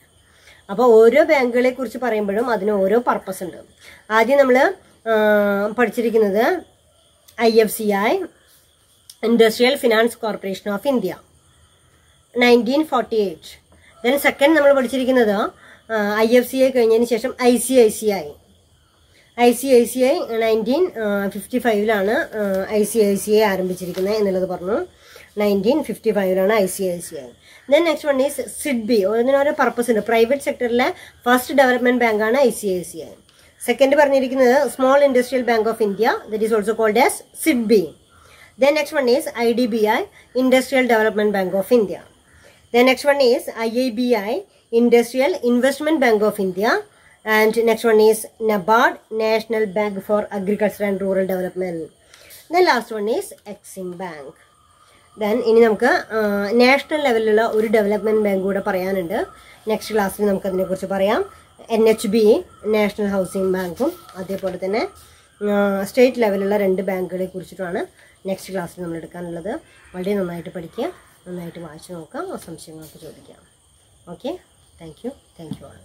അപ്പോൾ ഓരോ ബാങ്കുകളെ കുറിച്ച് പറയുമ്പോഴും അതിന് ഓരോ പർപ്പസ് ഉണ്ട്. ആദ്യം നമ്മൾ പഠിച്ചിരിക്കുന്നത് IFCI, industrial finance corporation of India, 1948. Then second നമ്മൾ പഠിച്ചിരിക്കുന്നത് IFCI കഴിഞ്ഞതിന് ശേഷം ICICI 1955 ICICI ആരംഭിച്ചിരിക്കുന്നത് എന്നുള്ളത് പറഞ്ഞു. 1955 ICICI. Then next one is SIDBI. ഓരോന്നിനോരോ പർപ്പസ് ഉണ്ട്. പ്രൈവറ്റ് സെക്ടറിലെ ഫസ്റ്റ് ഡെവലപ്മെന്റ് ബാങ്കാണ് ICICI. സെക്കൻഡ് പറഞ്ഞിരിക്കുന്നത് Small Industrial Bank of India, that is also called as SIDBI. Then next one is IDBI, Industrial Development Bank of India. Then next one is IIBI, Industrial Investment Bank of India. And next one is NABARD, National Bank for Agriculture and Rural Development. The last one is Exim Bank. Then ഇനി നമുക്ക് national ലെവലിലുള്ള ഒരു development bank കൂടെ പറയാനുണ്ട്. Next ക്ലാസ്സിൽ നമുക്ക് അതിനെക്കുറിച്ച് പറയാം. NHB, നാഷണൽ ഹൗസിംഗ് ബാങ്കും അതേപോലെ തന്നെ സ്റ്റേറ്റ് ലെവലിലുള്ള 2 ബാങ്കുകളെ കുറിച്ചിട്ടാണ് നെക്സ്റ്റ് ക്ലാസ്സിൽ നമ്മൾ എടുക്കാനുള്ളത്. വളരെ നന്നായിട്ട് പഠിക്കുക, നന്നായിട്ട് വായിച്ച് നോക്കാം, സംശയങ്ങൾക്ക് ചോദിക്കാം. Okay, thank you all.